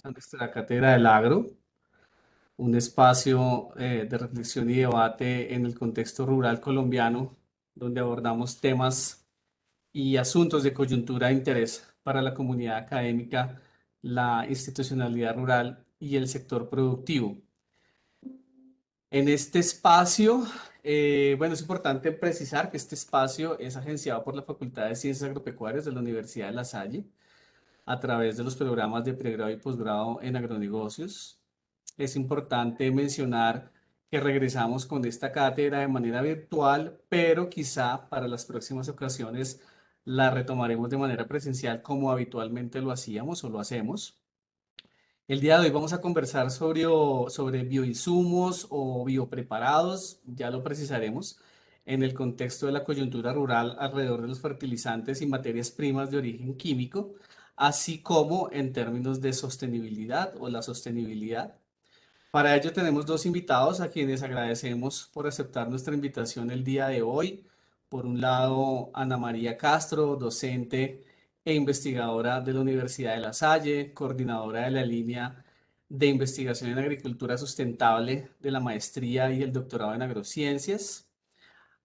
a nuestra Cátedra del Agro, un espacio de reflexión y debate en el contexto rural colombiano, donde abordamos temas y asuntos de coyuntura de interés para la comunidad académica, la institucionalidad rural y el sector productivo. En este espacio, bueno, es importante precisar que este espacio es agenciado por la Facultad de Ciencias Agropecuarias de la Universidad de La Salle a través de los programas de pregrado y posgrado en agronegocios. Es importante mencionar que regresamos con esta cátedra de manera virtual, pero quizá para las próximas ocasiones la retomaremos de manera presencial como habitualmente lo hacíamos o lo hacemos. El día de hoy vamos a conversar sobre bioinsumos o biopreparados, ya lo precisaremos, en el contexto de la coyuntura rural alrededor de los fertilizantes y materias primas de origen químico, así como en términos de sostenibilidad o la sostenibilidad. Para ello tenemos dos invitados a quienes agradecemos por aceptar nuestra invitación el día de hoy. Por un lado, Ana María Castro, docente e investigadora de la Universidad de La Salle, coordinadora de la línea de investigación en agricultura sustentable de la maestría y el doctorado en agrociencias.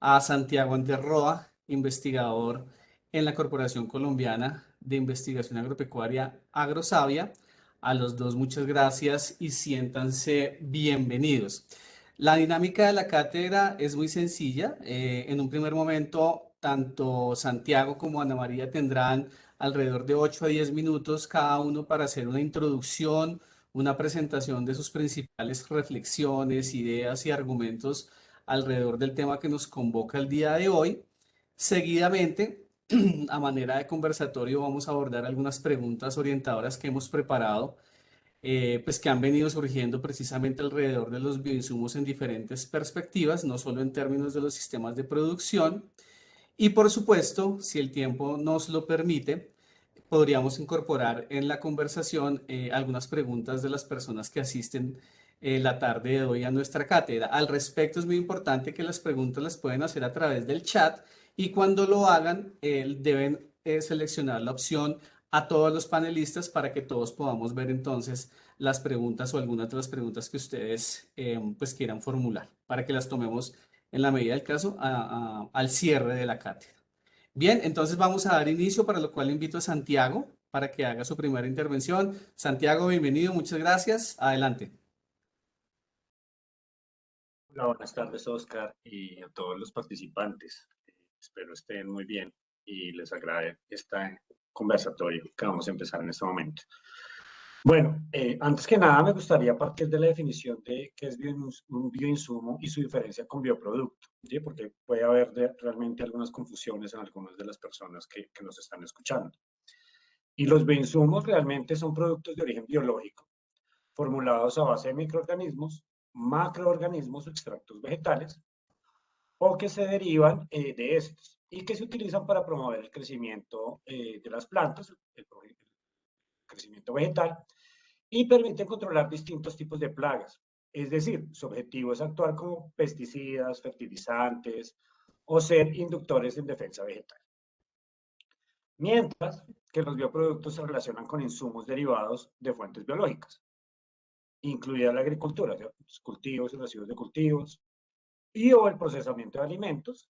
A Santiago Anderroa, investigador en la Corporación Colombiana de Investigación Agropecuaria Agrosavia. A los dos muchas gracias y siéntanse bienvenidos. La dinámica de la cátedra es muy sencilla. En un primer momento, tanto Santiago como Ana María tendrán alrededor de 8 a 10 minutos cada uno para hacer una introducción, una presentación de sus principales reflexiones, ideas y argumentos alrededor del tema que nos convoca el día de hoy. Seguidamente, a manera de conversatorio, vamos a abordar algunas preguntas orientadoras que hemos preparado, pues que han venido surgiendo precisamente alrededor de los bioinsumos en diferentes perspectivas, no solo en términos de los sistemas de producción. Y por supuesto, si el tiempo nos lo permite, podríamos incorporar en la conversación algunas preguntas de las personas que asisten la tarde de hoy a nuestra cátedra. Al respecto, es muy importante que las preguntas las pueden hacer a través del chat y cuando lo hagan deben seleccionar la opción a todos los panelistas para que todos podamos ver entonces las preguntas o algunas de las preguntas que ustedes pues quieran formular para que las tomemos en la medida del caso al cierre de la cátedra. Bien, entonces vamos a dar inicio, para lo cual invito a Santiago para que haga su primera intervención. Santiago, bienvenido, muchas gracias. Adelante. Hola, buenas tardes, Oscar, y a todos los participantes. Espero estén muy bien y les agrade este conversatorio que vamos a empezar en este momento. Bueno, antes que nada me gustaría partir de la definición de qué es un bioinsumo y su diferencia con bioproducto, ¿sí? Porque puede haber realmente algunas confusiones en algunas de las personas que nos están escuchando. Y los bioinsumos realmente son productos de origen biológico, formulados a base de microorganismos, macroorganismos o extractos vegetales, o que se derivan de estos y que se utilizan para promover el crecimiento de las plantas, el crecimiento vegetal, y permiten controlar distintos tipos de plagas. Es decir, su objetivo es actuar como pesticidas, fertilizantes o ser inductores en defensa vegetal. Mientras que los bioproductos se relacionan con insumos derivados de fuentes biológicas, incluida la agricultura, los cultivos y residuos de cultivos, y o el procesamiento de alimentos,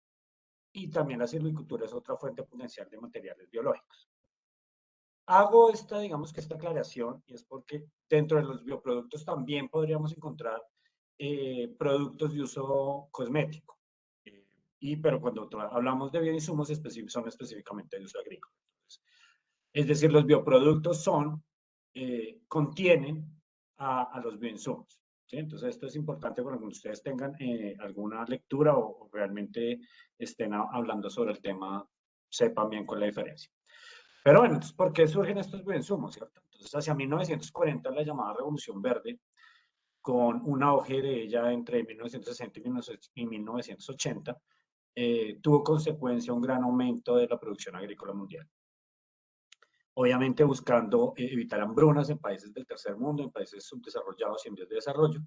y también la silvicultura es otra fuente potencial de materiales biológicos. Hago digamos que esta aclaración, y es porque dentro de los bioproductos también podríamos encontrar productos de uso cosmético. Pero cuando hablamos de bioinsumos son específicamente de uso agrícola. Entonces, es decir, los bioproductos contienen a los bioinsumos. ¿Sí? Entonces, esto es importante para que ustedes tengan alguna lectura o realmente estén hablando sobre el tema, sepan bien cuál es la diferencia. Pero bueno, entonces, ¿por qué surgen estos bioinsumos? ¿Cierto? Entonces, hacia 1940, la llamada Revolución Verde, con un auge de ella entre 1960 y 1980, tuvo consecuencia un gran aumento de la producción agrícola mundial. Obviamente buscando evitar hambrunas en países del tercer mundo, en países subdesarrollados y en vías de desarrollo.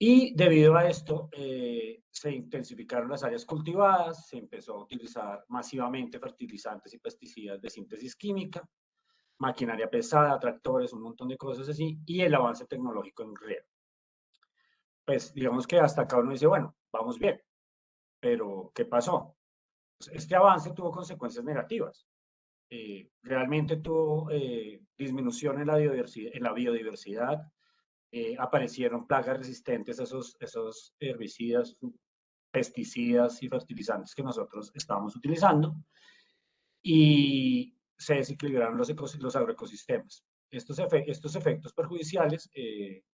Y debido a esto, se intensificaron las áreas cultivadas, se empezó a utilizar masivamente fertilizantes y pesticidas de síntesis química, maquinaria pesada, tractores, un montón de cosas así, y el avance tecnológico en riego. Pues digamos que hasta acá uno dice, bueno, vamos bien, pero ¿qué pasó? Pues, este avance tuvo consecuencias negativas. Realmente tuvo disminución en la biodiversidad, aparecieron plagas resistentes a esos herbicidas, pesticidas y fertilizantes que nosotros estábamos utilizando, y se desequilibraron los agroecosistemas. Estos efectos perjudiciales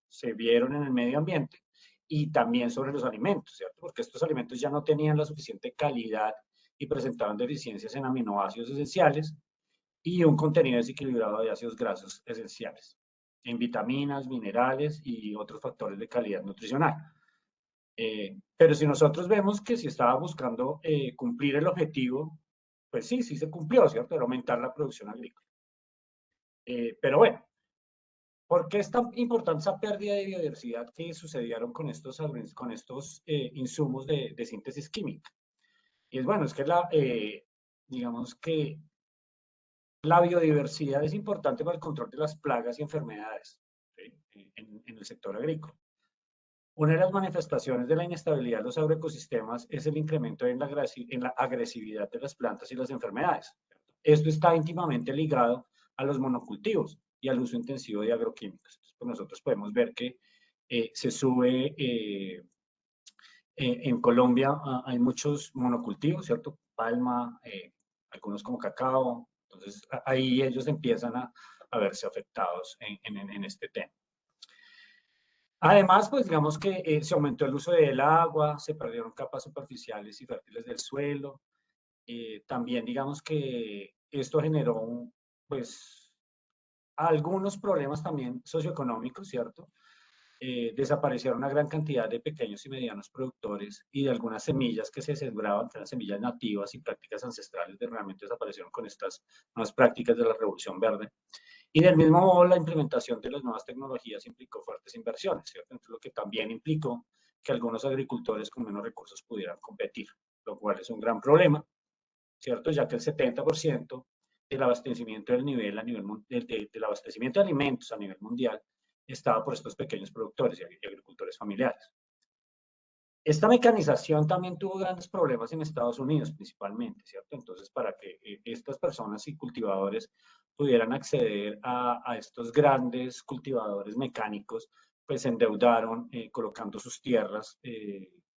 se vieron en el medio ambiente y también sobre los alimentos, ¿cierto? Porque estos alimentos ya no tenían la suficiente calidad y presentaban deficiencias en aminoácidos esenciales y un contenido desequilibrado de ácidos grasos esenciales, en vitaminas, minerales y otros factores de calidad nutricional. Pero si nosotros vemos que si estaba buscando cumplir el objetivo, pues sí, sí se cumplió, ¿cierto? Era aumentar la producción agrícola. Pero bueno, ¿por qué es tan importante esa pérdida de biodiversidad que sucedieron con estos insumos de síntesis química? Y es bueno, es que digamos que la biodiversidad es importante para el control de las plagas y enfermedades, ¿sí? En el sector agrícola. Una de las manifestaciones de la inestabilidad de los agroecosistemas es el incremento en la agresividad de las plantas y las enfermedades. Esto está íntimamente ligado a los monocultivos y al uso intensivo de agroquímicos. Entonces, pues nosotros podemos ver que se sube, en Colombia hay muchos monocultivos, ¿cierto? Palma, algunos como cacao. Entonces, ahí ellos empiezan a verse afectados en este tema. Además, pues digamos que se aumentó el uso del agua, se perdieron capas superficiales y fértiles del suelo. También digamos que esto generó, pues, algunos problemas también socioeconómicos, ¿cierto? Desaparecieron una gran cantidad de pequeños y medianos productores y de algunas semillas que se sembraban, que eran semillas nativas y prácticas ancestrales, realmente desaparecieron con estas nuevas prácticas de la Revolución Verde. Y del mismo modo, la implementación de las nuevas tecnologías implicó fuertes inversiones, ¿cierto? Entonces, lo que también implicó que algunos agricultores con menos recursos pudieran competir, lo cual es un gran problema, ¿cierto? Ya que el 70% del abastecimiento del abastecimiento de alimentos a nivel mundial estaba por estos pequeños productores y agricultores familiares. Esta mecanización también tuvo grandes problemas en Estados Unidos, principalmente, ¿cierto? Entonces, para que estas personas y cultivadores pudieran acceder a estos grandes cultivadores mecánicos, pues se endeudaron colocando sus tierras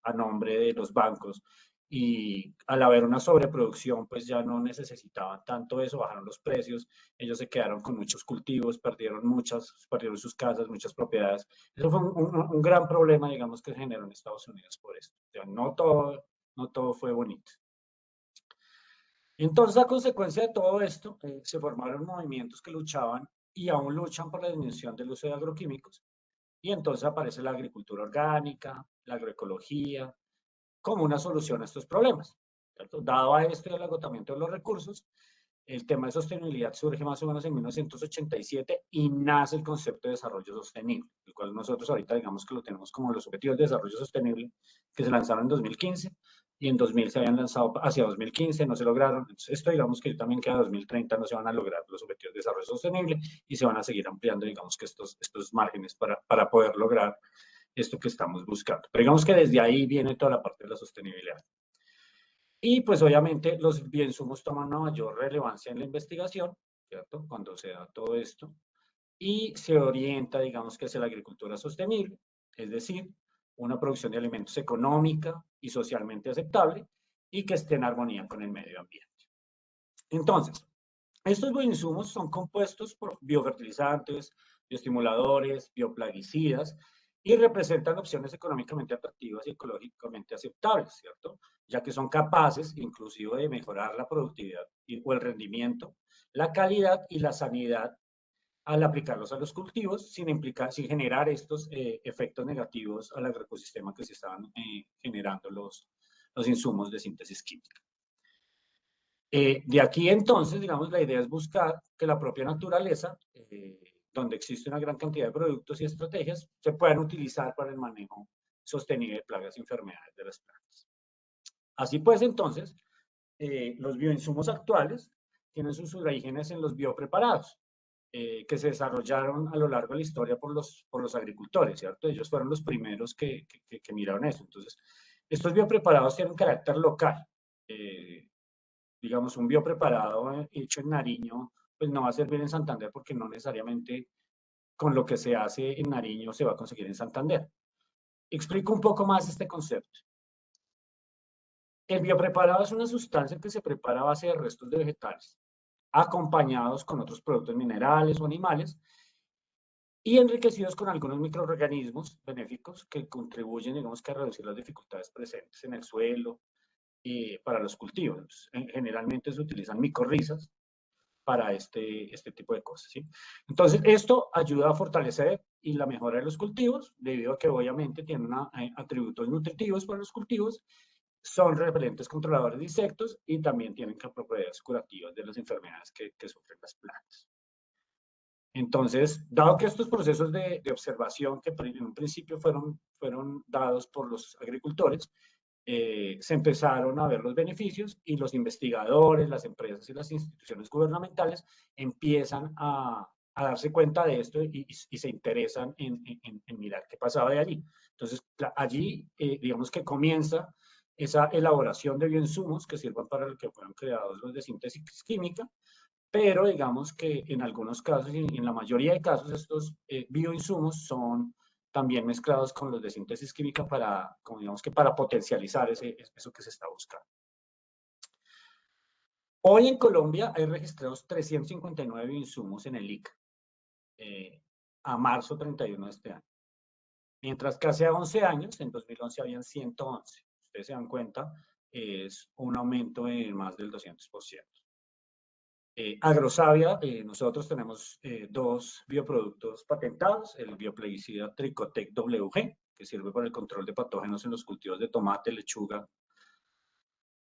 a nombre de los bancos, y al haber una sobreproducción, pues ya no necesitaban tanto eso, bajaron los precios, ellos se quedaron con muchos cultivos, perdieron sus casas, muchas propiedades. Eso fue un gran problema, digamos, que generó en Estados Unidos por esto. O sea, no todo fue bonito. Entonces, a consecuencia de todo esto, se formaron movimientos que luchaban y aún luchan por la disminución del uso de agroquímicos. Y entonces aparece la agricultura orgánica, la agroecología, como una solución a estos problemas, ¿cierto? Dado a esto y al agotamiento de los recursos, el tema de sostenibilidad surge más o menos en 1987 y nace el concepto de desarrollo sostenible, el cual nosotros ahorita digamos que lo tenemos como los objetivos de desarrollo sostenible que se lanzaron en 2015 y en 2000 se habían lanzado hacia 2015, no se lograron. Entonces, esto digamos que también que a 2030 no se van a lograr los objetivos de desarrollo sostenible y se van a seguir ampliando digamos que estos márgenes para poder lograr esto que estamos buscando. Pero digamos que desde ahí viene toda la parte de la sostenibilidad. Y pues obviamente los bioinsumos toman una mayor relevancia en la investigación, ¿cierto? Cuando se da todo esto. Y se orienta, digamos, que hacia la agricultura sostenible, es decir, una producción de alimentos económica y socialmente aceptable y que esté en armonía con el medio ambiente. Entonces, estos bioinsumos son compuestos por biofertilizantes, bioestimuladores, bioplaguicidas y representan opciones económicamente atractivas y ecológicamente aceptables, ¿cierto? Ya que son capaces inclusive de mejorar la productividad o el rendimiento, la calidad y la sanidad al aplicarlos a los cultivos sin generar estos efectos negativos al agroecosistema que se estaban generando los insumos de síntesis química. De aquí entonces, digamos, la idea es buscar que la propia naturaleza, donde existe una gran cantidad de productos y estrategias, se puedan utilizar para el manejo sostenible de plagas y enfermedades de las plantas. Así pues, entonces, los bioinsumos actuales tienen sus orígenes en los biopreparados, que se desarrollaron a lo largo de la historia por los agricultores, ¿cierto? Ellos fueron los primeros que miraron eso. Entonces, estos biopreparados tienen carácter local. Digamos, un biopreparado hecho en Nariño, pues no va a servir en Santander porque no necesariamente con lo que se hace en Nariño se va a conseguir en Santander. Explico un poco más este concepto. El biopreparado es una sustancia que se prepara a base de restos de vegetales, acompañados con otros productos minerales o animales y enriquecidos con algunos microorganismos benéficos que contribuyen, digamos, que a reducir las dificultades presentes en el suelo y para los cultivos. Generalmente se utilizan micorrizas para este tipo de cosas, ¿sí? Entonces, esto ayuda a fortalecer y la mejora de los cultivos, debido a que obviamente tienen atributos nutritivos para los cultivos, son repelentes controladores de insectos y también tienen propiedades curativas de las enfermedades que sufren las plantas. Entonces, dado que estos procesos de observación que en un principio fueron dados por los agricultores, se empezaron a ver los beneficios y los investigadores, las empresas y las instituciones gubernamentales empiezan a darse cuenta de esto y se interesan en mirar qué pasaba de allí. Entonces, allí, digamos que comienza esa elaboración de bioinsumos que sirvan para lo que fueron creados los de síntesis química, pero digamos que en algunos casos y en la mayoría de casos estos bioinsumos son también mezclados con los de síntesis química para, como digamos que para potencializar eso que se está buscando. Hoy en Colombia hay registrados 359 bioinsumos en el ICA a marzo 31 de este año. Mientras que hace 11 años, en 2011 habían 111. Ustedes se dan cuenta, es un aumento de más del 200%. Agrosavia, nosotros tenemos dos bioproductos patentados, el bioplaguicida Tricotec WG, que sirve para el control de patógenos en los cultivos de tomate, lechuga,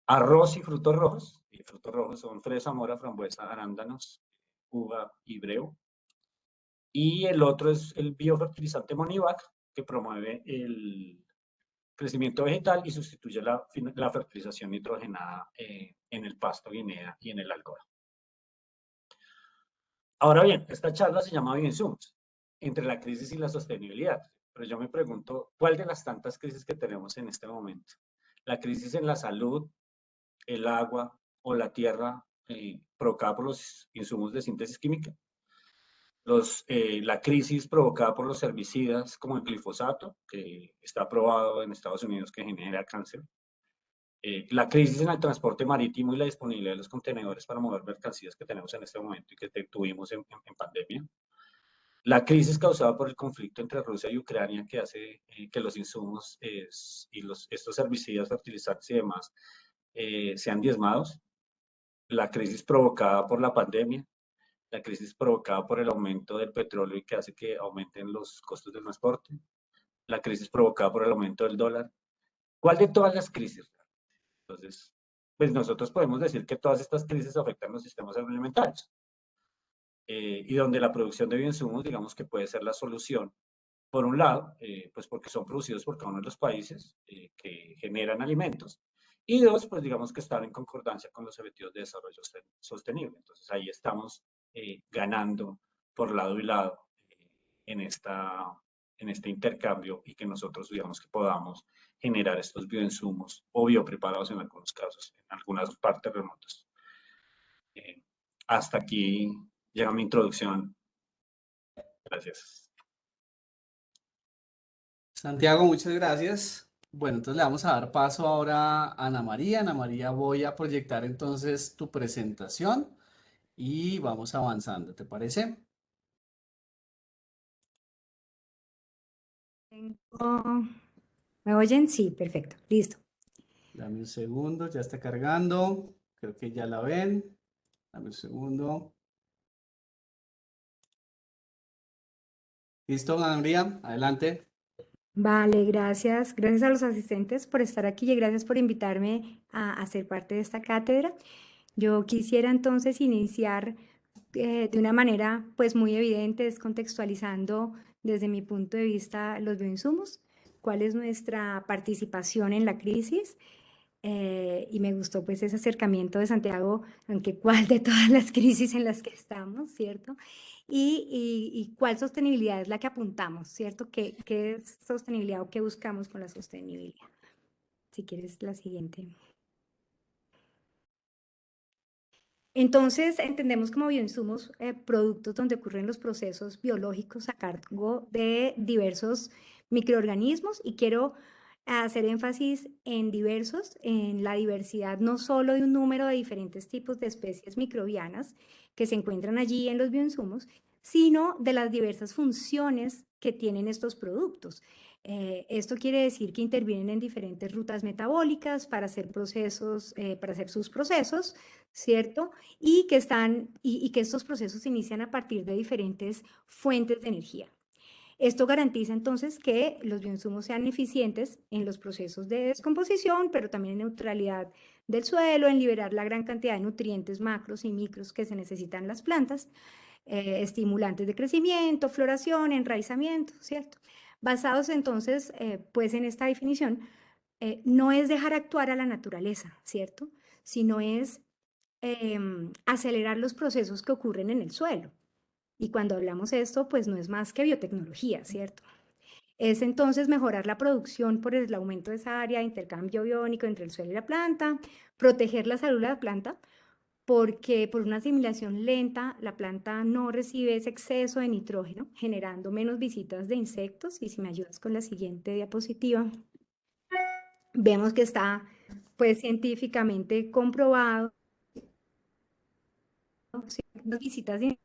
arroz y frutos rojos. Y frutos rojos son fresa, mora, frambuesa, arándanos, uva y breo. Y el otro es el biofertilizante Monivac, que promueve el crecimiento vegetal y sustituye la fertilización nitrogenada en el pasto guinea y en el algodón. Ahora bien, esta charla se llama Bioinsumos, entre la crisis y la sostenibilidad. Pero yo me pregunto, ¿cuál de las tantas crisis que tenemos en este momento? ¿La crisis en la salud, el agua o la tierra provocada por los insumos de síntesis química? La crisis provocada por los herbicidas como el glifosato, que está aprobado en Estados Unidos que genera cáncer. La crisis en el transporte marítimo y la disponibilidad de los contenedores para mover mercancías que tenemos en este momento y que tuvimos en pandemia. La crisis causada por el conflicto entre Rusia y Ucrania que hace que los insumos y estos herbicidas, fertilizantes y demás sean diezmados. La crisis provocada por la pandemia. La crisis provocada por el aumento del petróleo y que hace que aumenten los costos del transporte. La crisis provocada por el aumento del dólar. ¿Cuál de todas las crisis? Entonces, pues nosotros podemos decir que todas estas crisis afectan los sistemas agroalimentarios y donde la producción de bioinsumos, digamos que puede ser la solución. Por un lado, pues porque son producidos por cada uno de los países que generan alimentos. Y dos, pues digamos que están en concordancia con los objetivos de desarrollo sostenible. Entonces ahí estamos ganando por lado y lado en este intercambio y que nosotros digamos que podamos generar estos bioinsumos o biopreparados en algunos casos, en algunas partes remotas. Hasta aquí llega mi introducción. Gracias. Santiago, muchas gracias. Bueno, entonces le vamos a dar paso ahora a Ana María. Ana María, voy a proyectar entonces tu presentación y vamos avanzando, ¿te parece? ¿Me oyen? Sí, perfecto, listo. Dame un segundo, ya está cargando. Creo que ya la ven. Dame un segundo. ¿Listo, Ana María? Adelante. Vale, gracias. Gracias a los asistentes por estar aquí y gracias por invitarme a ser parte de esta cátedra. Yo quisiera entonces iniciar de una manera pues muy evidente, descontextualizando desde mi punto de vista los bioinsumos, cuál es nuestra participación en la crisis Y me gustó pues ese acercamiento de Santiago, aunque cuál de todas las crisis en las que estamos, ¿cierto? Y cuál sostenibilidad es la que apuntamos, ¿cierto? ¿Qué es sostenibilidad o qué buscamos con la sostenibilidad? Si quieres la siguiente. Entonces, entendemos como bioinsumos productos donde ocurren los procesos biológicos a cargo de diversos microorganismos y quiero hacer énfasis en diversos, en la diversidad no solo de un número de diferentes tipos de especies microbianas que se encuentran allí en los bioinsumos, sino de las diversas funciones que tienen estos productos. Esto quiere decir que intervienen en diferentes rutas metabólicas para hacer procesos, para hacer sus procesos, ¿cierto? Y que estos procesos se inician a partir de diferentes fuentes de energía. Esto garantiza entonces que los bioinsumos sean eficientes en los procesos de descomposición, pero también en neutralidad del suelo, en liberar la gran cantidad de nutrientes macros y micros que se necesitan en las plantas, estimulantes de crecimiento, floración, enraizamiento, ¿cierto? Basados entonces, pues en esta definición, no es dejar actuar a la naturaleza, ¿cierto? Sino es acelerar los procesos que ocurren en el suelo. Y cuando hablamos de esto, pues no es más que biotecnología, ¿cierto? Es entonces mejorar la producción por el aumento de esa área de intercambio biónico entre el suelo y la planta, proteger la salud de la planta, porque por una asimilación lenta la planta no recibe ese exceso de nitrógeno, generando menos visitas de insectos. Y si me ayudas con la siguiente diapositiva, vemos que está pues científicamente comprobado, las visitas de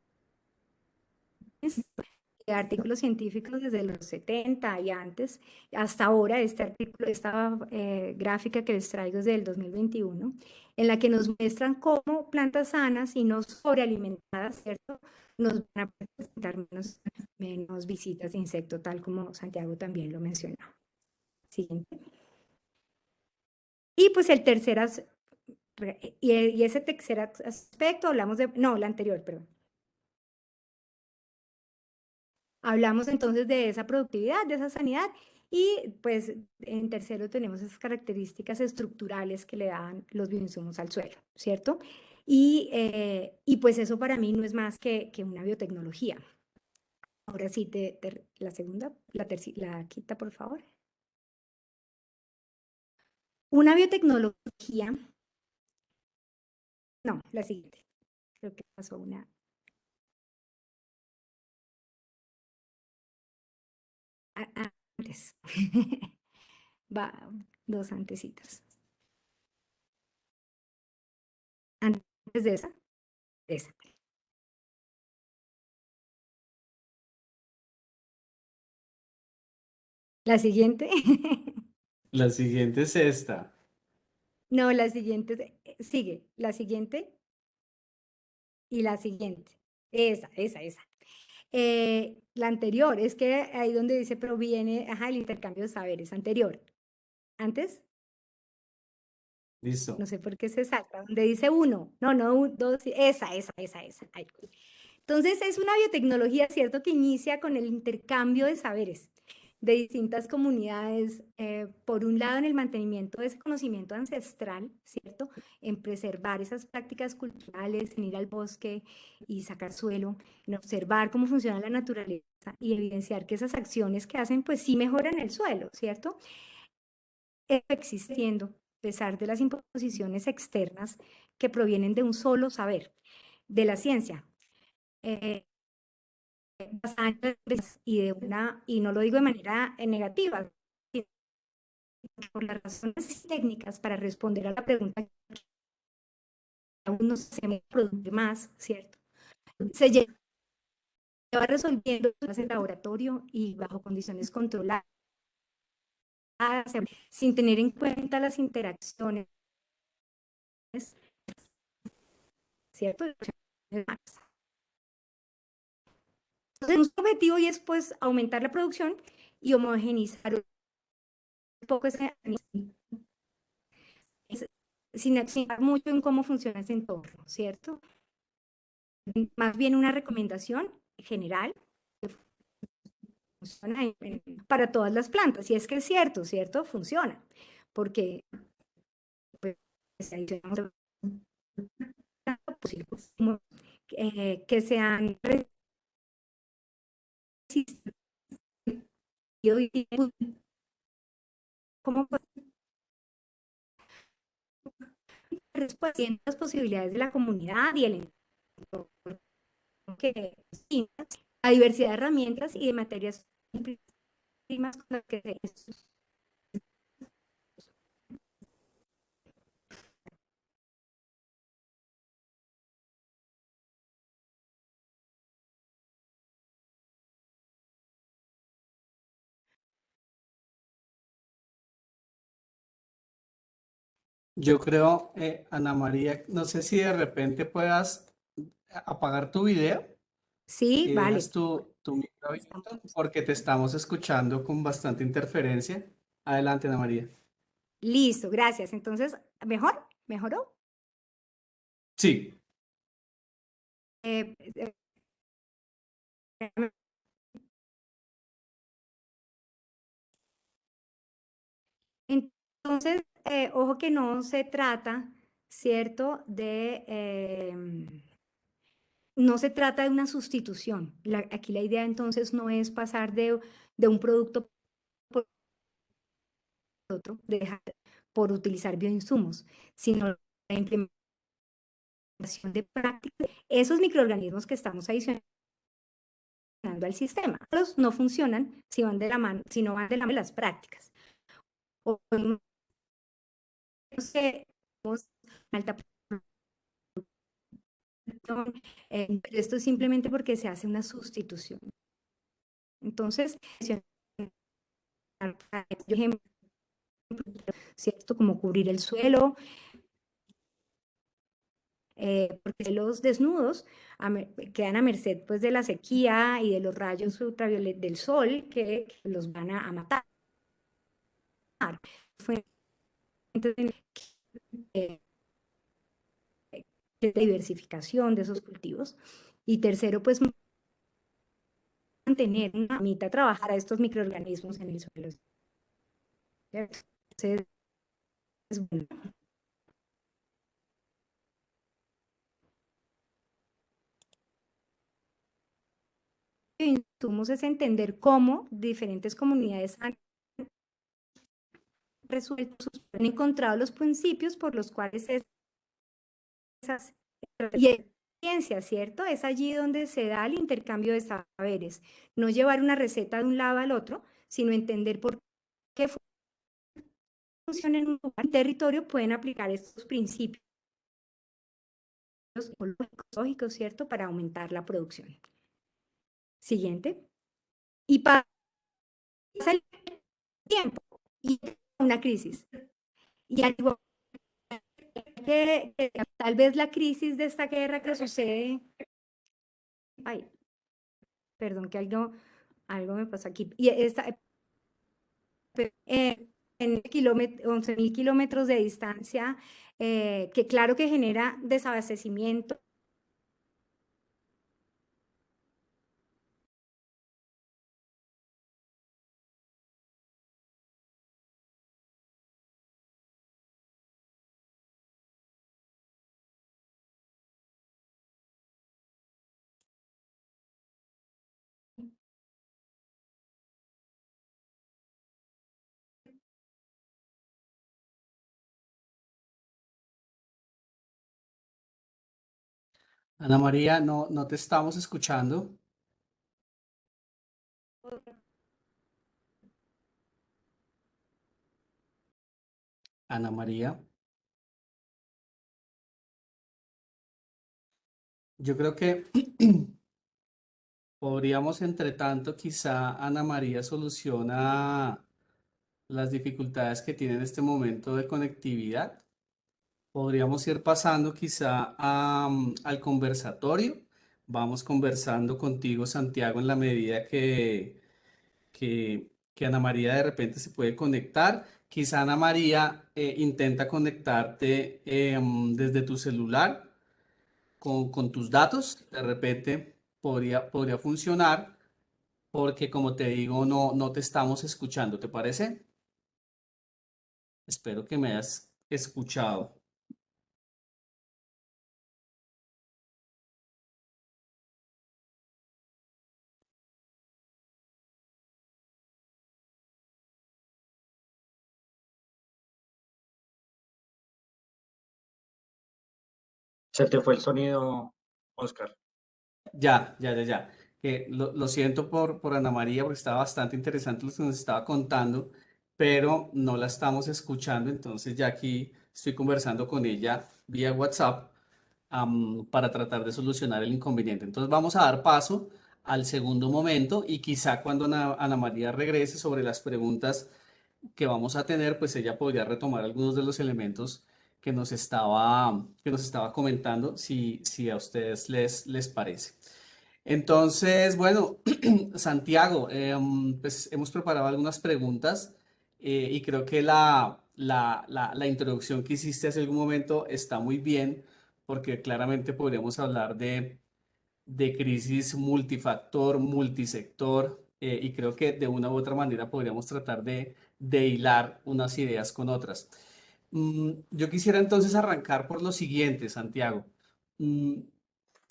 artículos científicos desde los 70 y antes, hasta ahora este artículo, esta gráfica que les traigo es del 2021, en la que nos muestran cómo plantas sanas y no sobrealimentadas, ¿cierto? Nos van a presentar menos visitas de insecto, tal como Santiago también lo mencionó. Siguiente. Y pues el tercer y ese tercer aspecto hablamos de, no, la anterior, perdón. Hablamos entonces de esa productividad, de esa sanidad y pues en tercero tenemos esas características estructurales que le dan los bioinsumos al suelo, ¿cierto? Y pues eso para mí no es más que una biotecnología. Ahora sí, la segunda, la quita por favor. Una biotecnología, no, la siguiente, creo que pasó una. Antes. Va, dos antecitas. Antes de esa, esa. La siguiente. La siguiente es esta. No, la siguiente, sigue, la siguiente y la siguiente. Esa. La anterior, es que ahí donde dice proviene, ajá, el intercambio de saberes, anterior. Antes, Listo. no sé por qué se salta, donde dice uno, no, dos, esa. Ahí. Entonces, es una biotecnología, ¿cierto? Que inicia con el intercambio de saberes de distintas comunidades, por un lado en el mantenimiento de ese conocimiento ancestral, ¿cierto? En preservar esas prácticas culturales, en ir al bosque y sacar suelo, en observar cómo funciona la naturaleza y evidenciar que esas acciones que hacen, pues sí mejoran el suelo, ¿cierto? Existiendo, a pesar de las imposiciones externas que provienen de un solo saber, de la ciencia. Y no lo digo de manera negativa, sino por las razones técnicas para responder a la pregunta que aún no se me produce más, ¿cierto? Se lleva resolviendo en laboratorio y bajo condiciones controladas, sin tener en cuenta las interacciones, ¿cierto? Entonces, nuestro objetivo y es pues aumentar la producción y homogeneizar un poco ese sin accionar mucho en cómo funciona ese entorno, ¿cierto? Más bien una recomendación general que funciona para todas las plantas. Y es que es cierto, ¿cierto? Funciona. Porque se adicionamos que sean resistentes como respondiendo a las posibilidades de la comunidad y el entorno, que la diversidad de herramientas y de materias primas con las que se Yo creo, Ana María, no sé si de repente puedas apagar tu video Sí, y vale. dejas tu micro abierto porque te estamos escuchando con bastante interferencia. Adelante, Ana María. Listo, gracias. Entonces, ¿mejor? ¿Mejoró? Sí, Eh, eh, entonces, ojo que no se trata, ¿cierto? No se trata de una sustitución. Aquí la idea entonces no es pasar de un producto por otro, por utilizar bioinsumos, sino la implementación de prácticas, esos microorganismos que estamos adicionando al sistema. Los no funcionan si van de la mano, si no van de la mano de las prácticas. O no sé, alta producción, esto es simplemente porque se hace una sustitución. Entonces, yo ejemplo, ¿cierto? Como cubrir el suelo, porque los desnudos quedan a merced pues, de la sequía y de los rayos ultravioletas del sol que los van a matar. Fue eh, de diversificación de esos cultivos. Y tercero, pues mantener una mitad, trabajar a estos microorganismos en el suelo. Entonces, bueno, insumos es entender cómo diferentes comunidades han resuelto, han encontrado los principios por los cuales esas y es ciencia, ¿cierto? Es allí donde se da el intercambio de saberes. No llevar una receta de un lado al otro, sino entender por qué funciona en un lugar, en un territorio, pueden aplicar estos principios ecológicos, ¿cierto? Para aumentar la producción. Siguiente. Y pasa el tiempo y una crisis. Y al igual que tal vez la crisis de esta guerra que sucede, ay, perdón, que algo me pasó aquí. Y esta, en 11.000 kilómetros de distancia, que claro que genera desabastecimiento. Ana María, no te estamos escuchando. Ana María, yo creo que podríamos, entre tanto, quizá Ana María soluciona las dificultades que tiene en este momento de conectividad. Podríamos ir pasando quizá al conversatorio. Vamos conversando contigo, Santiago, en la medida que Ana María de repente se puede conectar. Quizá Ana María intenta conectarte desde tu celular con tus datos. De repente podría funcionar porque, como te digo, no te estamos escuchando. ¿Te parece? Espero que me hayas escuchado. Se te fue el sonido, Oscar. Ya. Lo siento por Ana María, porque estaba bastante interesante lo que nos estaba contando, pero no la estamos escuchando, entonces ya aquí estoy conversando con ella vía WhatsApp, para tratar de solucionar el inconveniente. Entonces vamos a dar paso al segundo momento y quizá cuando Ana María regrese sobre las preguntas que vamos a tener, pues ella podría retomar algunos de los elementos que nos estaba comentando, si a ustedes les parece. Entonces, bueno, Santiago, pues hemos preparado algunas preguntas, y creo que la introducción que hiciste hace algún momento está muy bien, porque claramente podríamos hablar de crisis multifactor, multisector, y creo que de una u otra manera podríamos tratar de hilar unas ideas con otras. Yo quisiera entonces arrancar por lo siguiente, Santiago. Mm,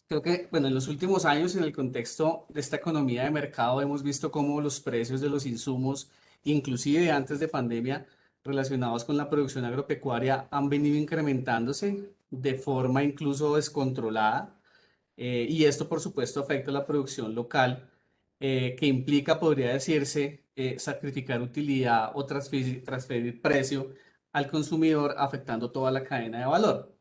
Creo que, bueno, en los últimos años, en el contexto de esta economía de mercado, hemos visto cómo los precios de los insumos, inclusive antes de pandemia, relacionados con la producción agropecuaria, han venido incrementándose de forma incluso descontrolada. Y esto, por supuesto, afecta a la producción local, que implica, podría decirse, sacrificar utilidad o transferir precio al consumidor, afectando toda la cadena de valor.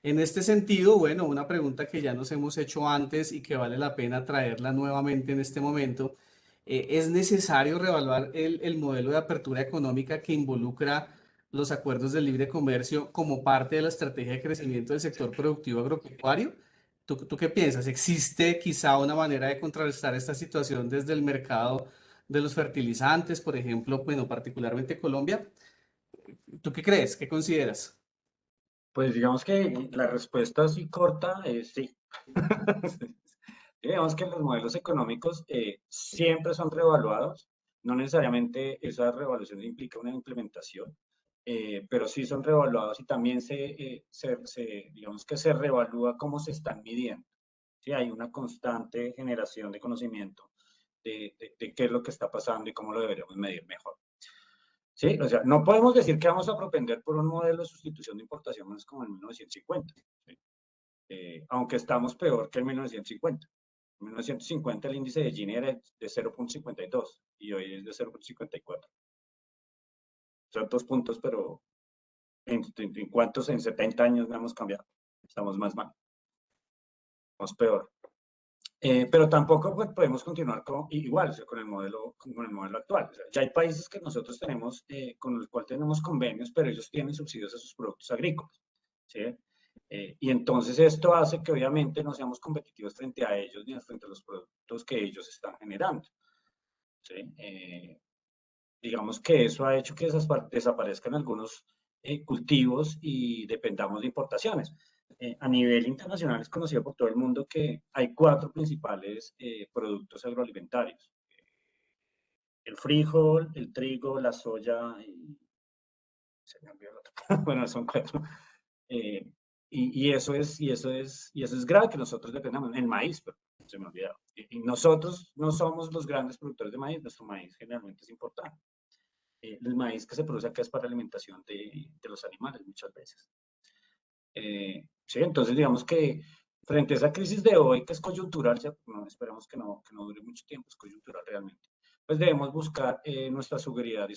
En este sentido, bueno, una pregunta que ya nos hemos hecho antes y que vale la pena traerla nuevamente en este momento: ¿es necesario reevaluar el modelo de apertura económica que involucra los acuerdos de libre comercio como parte de la estrategia de crecimiento del sector productivo agropecuario? ¿Tú qué piensas? ¿Existe quizá una manera de contrarrestar esta situación desde el mercado de los fertilizantes, por ejemplo, bueno, particularmente Colombia? ¿Tú qué crees? ¿Qué consideras? Pues digamos que la respuesta así corta es sí. Digamos que los modelos económicos siempre son reevaluados, no necesariamente esa reevaluación implica una implementación, pero sí son reevaluados y también digamos que se reevalúa cómo se están midiendo. ¿Sí? Hay una constante generación de conocimiento de qué es lo que está pasando y cómo lo deberíamos medir mejor. ¿Sí? O sea, no podemos decir que vamos a propender por un modelo de sustitución de importaciones como en 1950, ¿sí? Aunque estamos peor que en 1950. En 1950 el índice de Gini era de 0.52 y hoy es de 0.54. Son 2 puntos, pero ¿en cuántos? En 70 años no hemos cambiado. Estamos más mal. Estamos peor. Pero tampoco pues, podemos continuar igual, o sea, con el modelo actual. O sea, ya hay países que nosotros tenemos, con los cuales tenemos convenios, pero ellos tienen subsidios a sus productos agrícolas. ¿Sí? Y entonces esto hace que obviamente no seamos competitivos frente a ellos ni frente a los productos que ellos están generando. ¿Sí? Digamos que eso ha hecho que desaparezcan algunos cultivos y dependamos de importaciones. A nivel internacional es conocido por todo el mundo que hay 4 principales productos agroalimentarios: el frijol, el trigo, la soya y se me olvidó el otro. Bueno, son 4. Y eso es grave que nosotros dependamos. El maíz, pero se me olvidó. Y nosotros no somos los grandes productores de maíz, nuestro maíz generalmente es importante. El maíz que se produce acá es para alimentación de los animales muchas veces. Sí, entonces digamos que frente a esa crisis de hoy, que es coyuntural, no, esperemos que no dure mucho tiempo, es coyuntural realmente, pues debemos buscar nuestra seguridad y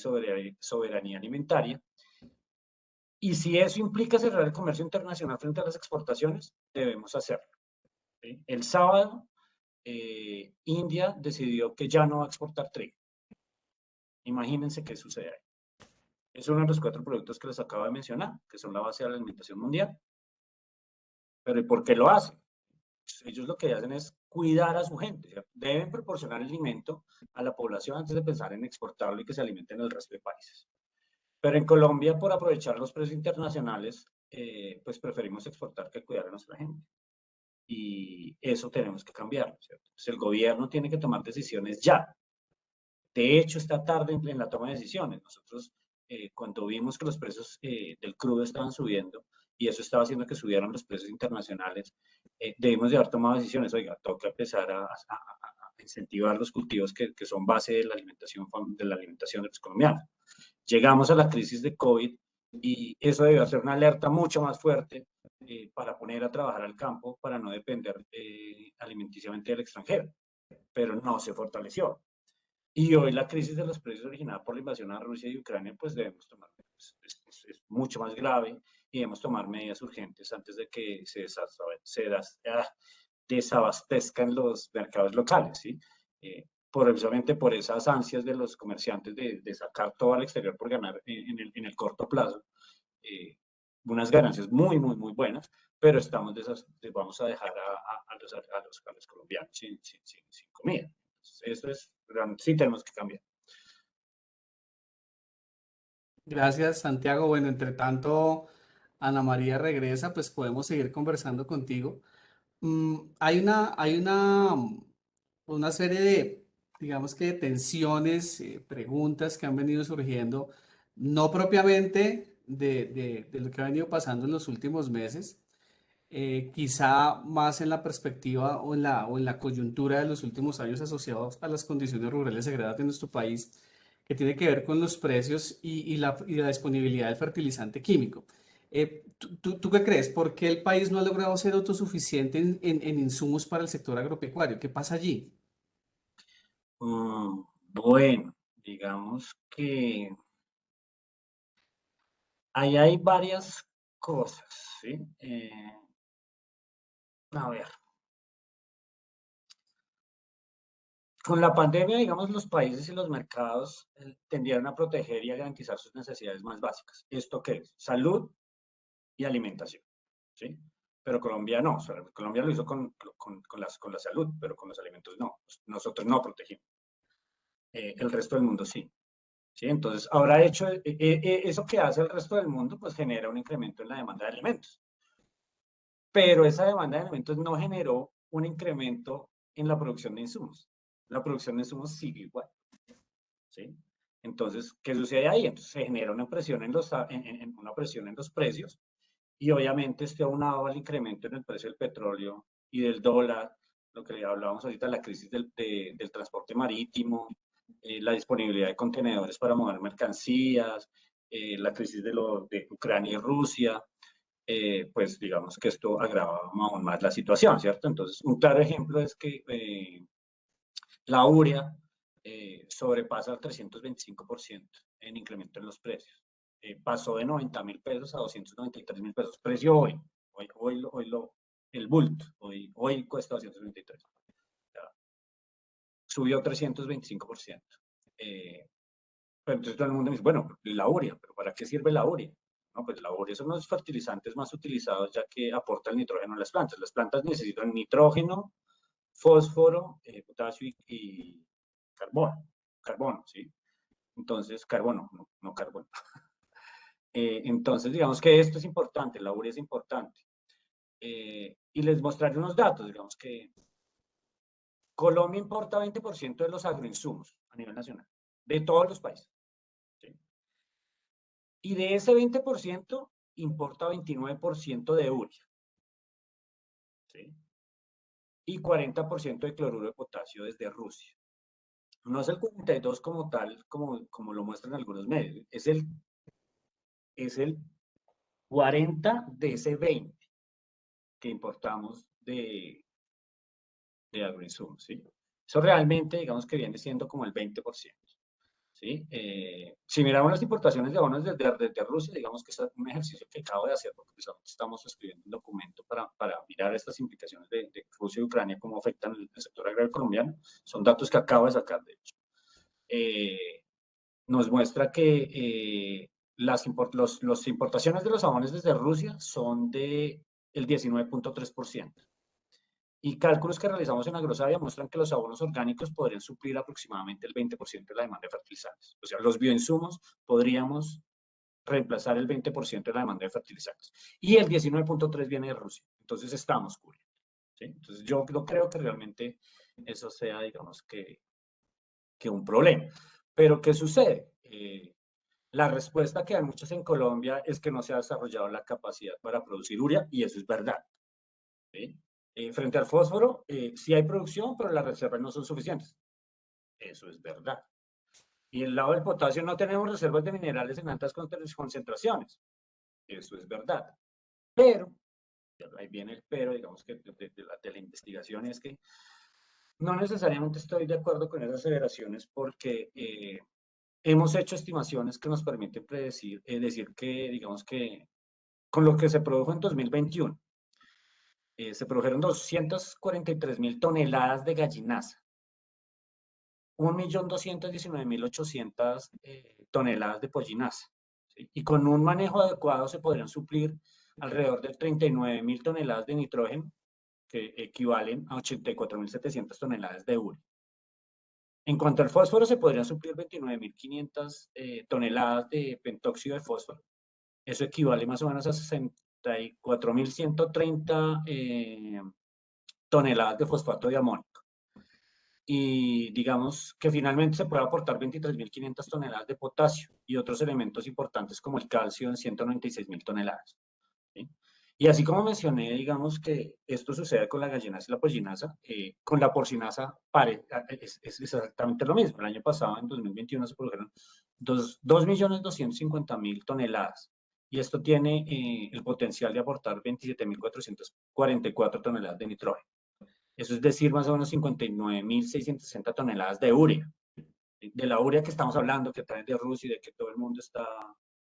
soberanía alimentaria. Y si eso implica cerrar el comercio internacional frente a las exportaciones, debemos hacerlo. ¿Sí? El sábado, India decidió que ya no va a exportar trigo. Imagínense qué sucede ahí. Es uno de los 4 productos que les acabo de mencionar, que son la base de la alimentación mundial. Pero ¿y por qué lo hacen? Pues ellos lo que hacen es cuidar a su gente. ¿Cierto? Deben proporcionar alimento a la población antes de pensar en exportarlo y que se alimenten el resto de países. Pero en Colombia, por aprovechar los precios internacionales, pues preferimos exportar que cuidar a nuestra gente. Y eso tenemos que cambiar, ¿cierto? Pues el gobierno tiene que tomar decisiones ya. De hecho, está tarde en la toma de decisiones. Nosotros, cuando vimos que los precios del crudo estaban subiendo y eso estaba haciendo que subieran los precios internacionales, debimos de haber tomado decisiones. Oiga, toca empezar a incentivar los cultivos que son base de la alimentación de los colombianos. Llegamos a la crisis de COVID y eso debió ser una alerta mucho más fuerte para poner a trabajar al campo, para no depender alimenticiamente del extranjero, pero no se fortaleció. Y hoy la crisis de los precios originada por la invasión a Rusia y Ucrania, pues debemos tomar, es mucho más grave y debemos tomar medidas urgentes antes de que desabastezcan los mercados locales, ¿sí? Precisamente por esas ansias de los comerciantes de sacar todo al exterior por ganar en el corto plazo, unas ganancias muy, muy, muy buenas, pero vamos a dejar a los colombianos sin comida. Entonces, sí tenemos que cambiar. Gracias, Santiago. Bueno, entre tanto, Ana María regresa, pues podemos seguir conversando contigo. Una serie de, digamos que de tensiones, preguntas que han venido surgiendo, no propiamente de lo que ha venido pasando en los últimos meses, quizá más en la perspectiva o en la coyuntura de los últimos años asociados a las condiciones rurales sagradas de nuestro país, que tiene que ver con los precios y la disponibilidad del fertilizante químico. ¿Tú qué crees? ¿Por qué el país no ha logrado ser autosuficiente en insumos para el sector agropecuario? ¿Qué pasa allí? Bueno, digamos que ahí hay varias cosas, ¿sí? A ver, con la pandemia, digamos, los países y los mercados tendieron a proteger y a garantizar sus necesidades más básicas. ¿Esto qué es? Salud y alimentación, ¿sí? Pero Colombia no, o sea, Colombia lo hizo con la salud, pero con los alimentos no. Nosotros no protegimos. El resto del mundo sí. ¿Sí? Entonces, habrá hecho eso que hace el resto del mundo, pues genera un incremento en la demanda de alimentos. Pero esa demanda de alimentos no generó un incremento en la producción de insumos. La producción de insumos sigue igual. ¿Sí? Entonces, ¿qué sucede ahí? Entonces se genera una presión una presión en los precios y obviamente esto aunado al incremento en el precio del petróleo y del dólar, lo que hablábamos ahorita, la crisis del transporte marítimo, la disponibilidad de contenedores para mover mercancías, la crisis de Ucrania y Rusia, pues digamos que esto agrava aún más la situación, ¿cierto? Entonces, un claro ejemplo es que la urea sobrepasa el 325% en incremento en los precios. Pasó de 90.000 pesos a 293.000 pesos. Precio el bulto, hoy cuesta 293. Subió 325%. Pero entonces todo el mundo dice, bueno, la urea, ¿pero para qué sirve la urea? No, pues la urea son los fertilizantes más utilizados ya que aporta el nitrógeno a las plantas. Las plantas necesitan nitrógeno, fósforo, potasio y carbono, ¿sí? Entonces, carbono, no carbono. Entonces, digamos que esto es importante, la urea es importante. Y les mostraré unos datos, digamos que Colombia importa 20% de los agroinsumos a nivel nacional, de todos los países. ¿Sí? Y de ese 20% importa 29% de urea. ¿Sí? Y 40% de cloruro de potasio desde Rusia. No es el 42 como tal, como lo muestran algunos medios, es el 40 de ese 20 que importamos de agroinsumos, ¿sí? Eso realmente, digamos que viene siendo como el 20%, ¿sí? Si miramos las importaciones de abonos desde Rusia, digamos que es un ejercicio que acabo de hacer, porque precisamente estamos escribiendo un documento para mirar estas implicaciones de Rusia y Ucrania, cómo afectan el sector agrario colombiano. Son datos que acabo de sacar, de hecho. Nos muestra que las importaciones de los abonos desde Rusia son de el 19.3%. Y cálculos que realizamos en Agrosavia muestran que los abonos orgánicos podrían suplir aproximadamente el 20% de la demanda de fertilizantes. O sea, los bioinsumos podríamos reemplazar el 20% de la demanda de fertilizantes. Y el 19.3% viene de Rusia. Entonces estamos cubriendo. ¿Sí? Entonces yo no creo que realmente eso sea, digamos, que un problema. Pero ¿qué sucede? La respuesta que hay muchos en Colombia es que no se ha desarrollado la capacidad para producir urea y eso es verdad. ¿Sí? Frente al fósforo, sí hay producción, pero las reservas no son suficientes. Eso es verdad. Y el lado del potasio no tenemos reservas de minerales en altas concentraciones. Eso es verdad. Pero ahí viene el pero, digamos que de la investigación es que no necesariamente estoy de acuerdo con esas aseveraciones porque hemos hecho estimaciones que nos permiten predecir, decir que, digamos que con lo que se produjo en 2021, se produjeron 243.000 toneladas de gallinaza, 1.219.800 toneladas de pollinaza, ¿sí? Y con un manejo adecuado se podrían suplir alrededor de 39.000 toneladas de nitrógeno, que equivalen a 84.700 toneladas de urea. En cuanto al fósforo, se podrían suplir 29.500 toneladas de pentóxido de fósforo. Eso equivale más o menos a 64.130 toneladas de fosfato de amonio. Y digamos que finalmente se puede aportar 23.500 toneladas de potasio y otros elementos importantes como el calcio en 196.000 toneladas. ¿Sí? Y así como mencioné, digamos que esto sucede con la gallinaza y la pollinaza, con la porcinaza es exactamente lo mismo. El año pasado, en 2021, se produjeron 2.250.000 toneladas. Y esto tiene el potencial de aportar 27.444 toneladas de nitrógeno. Eso es decir, más o menos 59.660 toneladas de urea. De la urea que estamos hablando, que trae de Rusia y de que todo el mundo está